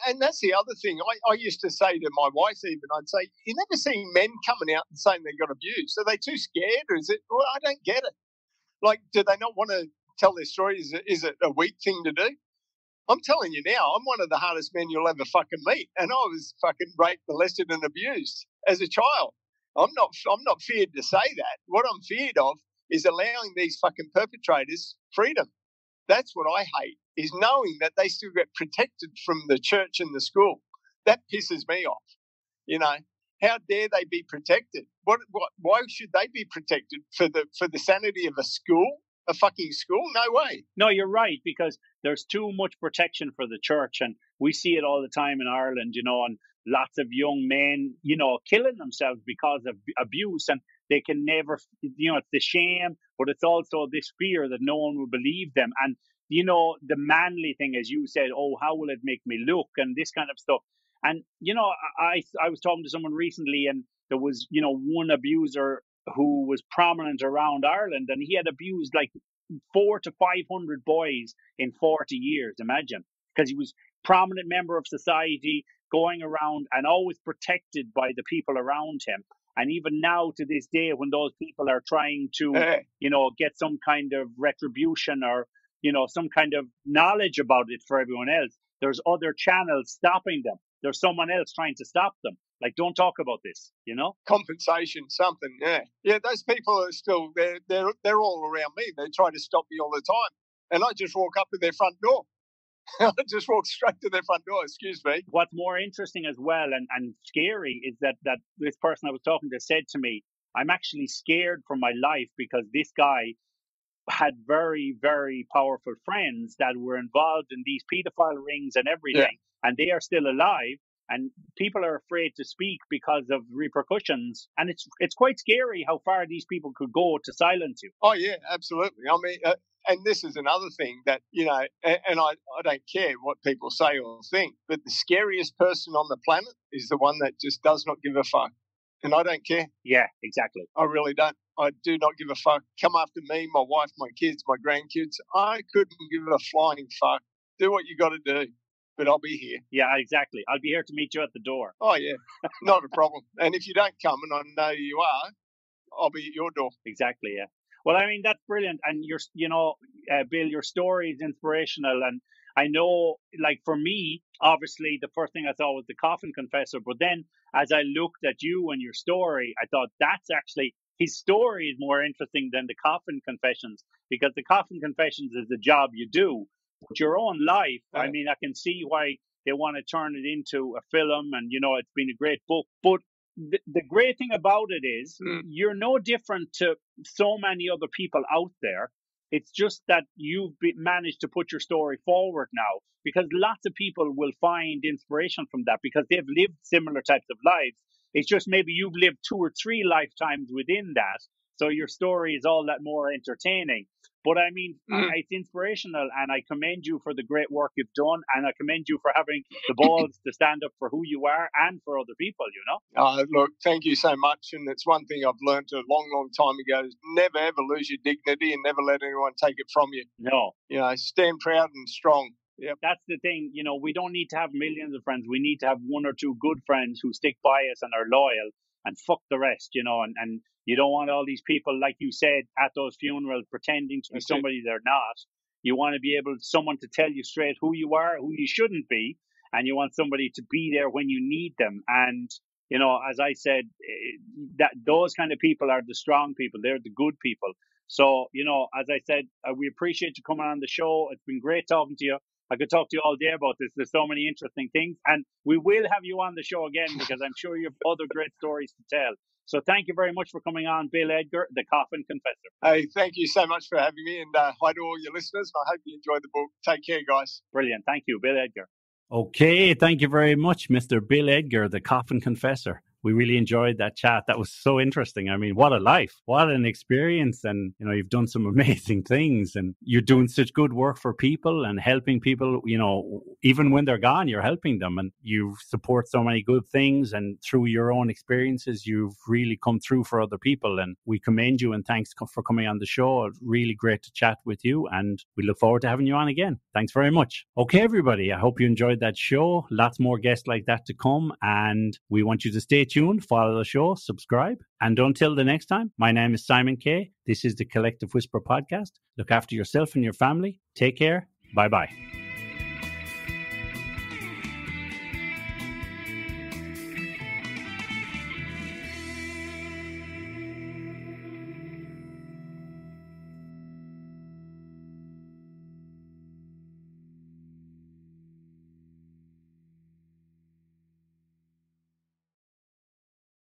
And that's the other thing. I used to say to my wife even, I'd say, you never see men coming out and saying they got abused. Are they too scared or is it, well, I don't get it. Like, do they not want to tell their story? Is it a weak thing to do? I'm telling you now, I'm one of the hardest men you'll ever fucking meet. And I was fucking raped, molested and abused as a child. I'm not feared to say that. What I'm feared of is allowing these fucking perpetrators freedom. That's what I hate, is knowing that they still get protected from the church and the school. That pisses me off. You know, how dare they be protected? Why should they be protected for the sanity of a school? A fucking school? No way. No, you're right, because there's too much protection for the church, and we see it all the time in Ireland, and lots of young men, killing themselves because of abuse, and they can never, it's the shame, but it's also this fear that no one will believe them. And, the manly thing, as you said, oh, how will it make me look, and this kind of stuff. And, I was talking to someone recently, and there was, one abuser who was prominent around Ireland, and he had abused like 400 to 500 boys in 40 years. Imagine, because he was prominent member of society, going around and always protected by the people around him. And even now, to this day, when those people are trying to, get some kind of retribution or, some kind of knowledge about it for everyone else, there's other channels stopping them. There's someone else trying to stop them. Like, don't talk about this, Compensation, something, yeah. Yeah, those people are still, they're all around me. They try to stop me all the time. And I just walk up to their front door. I just walk straight to their front door, excuse me. What's more interesting as well and scary is that this person I was talking to said to me, I'm actually scared for my life because this guy had very, very powerful friends that were involved in these pedophile rings and everything, and they are still alive. And people are afraid to speak because of repercussions. And it's quite scary how far these people could go to silence you. Oh, yeah, absolutely. I mean, and this is another thing that, and I don't care what people say or think, but the scariest person on the planet is the one that just does not give a fuck. And I don't care. Yeah, exactly. I really don't. I do not give a fuck. Come after me, my wife, my kids, my grandkids. I couldn't give a flying fuck. Do what you got to do. But I'll be here. Yeah, exactly. I'll be here to meet you at the door. Oh, yeah. Not a problem. And if you don't come, and I know you are, I'll be at your door. Exactly, yeah. Well, I mean, that's brilliant. And Bill, your story is inspirational. And I know, like, for me, obviously, the first thing I saw was the Coffin Confessor. But then as I looked at you and your story, I thought that's actually, his story is more interesting than the Coffin Confessions, because the Coffin Confessions is the job you do. But your own life, I mean, I can see why they want to turn it into a film, and, it's been a great book. But the great thing about it is you're no different to so many other people out there. It's just that you've managed to put your story forward now, because lots of people will find inspiration from that because they've lived similar types of lives. It's just maybe you've lived 2 or 3 lifetimes within that. So your story is all that more entertaining. But I mean, it's inspirational, and I commend you for the great work you've done, and I commend you for having the balls to stand up for who you are and for other people, Look, thank you so much. And it's one thing I've learned a long, long time ago is never, ever lose your dignity and never let anyone take it from you. No. Stand proud and strong. Yep. That's the thing. We don't need to have millions of friends. We need to have 1 or 2 good friends who stick by us and are loyal, and fuck the rest, and you don't want all these people, like you said, at those funerals pretending to be somebody they're not. You want to be able someone to tell you straight who you are, who you shouldn't be, and you want somebody to be there when you need them. And, as I said, that those kind of people are the strong people. They're the good people. So, as I said, we appreciate you coming on the show. It's been great talking to you. I could talk to you all day about this. There's so many interesting things. And we will have you on the show again, because I'm sure you have other great stories to tell. So thank you very much for coming on, Bill Edgar, the Coffin Confessor. Hey, thank you so much for having me. And hi to all your listeners. I hope you enjoyed the book. Take care, guys. Brilliant. Thank you, Bill Edgar. Okay, thank you very much, Mr. Bill Edgar, the Coffin Confessor. We really enjoyed that chat. That was so interesting. I mean, what a life, what an experience. And, you've done some amazing things, and you're doing such good work for people and helping people, even when they're gone, you're helping them, and you support so many good things. And through your own experiences, you've really come through for other people. And we commend you, and thanks for coming on the show. Really great to chat with you, and we look forward to having you on again. Thanks very much. Okay, everybody, I hope you enjoyed that show. Lots more guests like that to come, and we want you to stay tuned, follow the show, subscribe. And until the next time, my name is Simon Kay. This is the Collective Whisper Podcast. Look after yourself and your family. Take care. Bye-bye.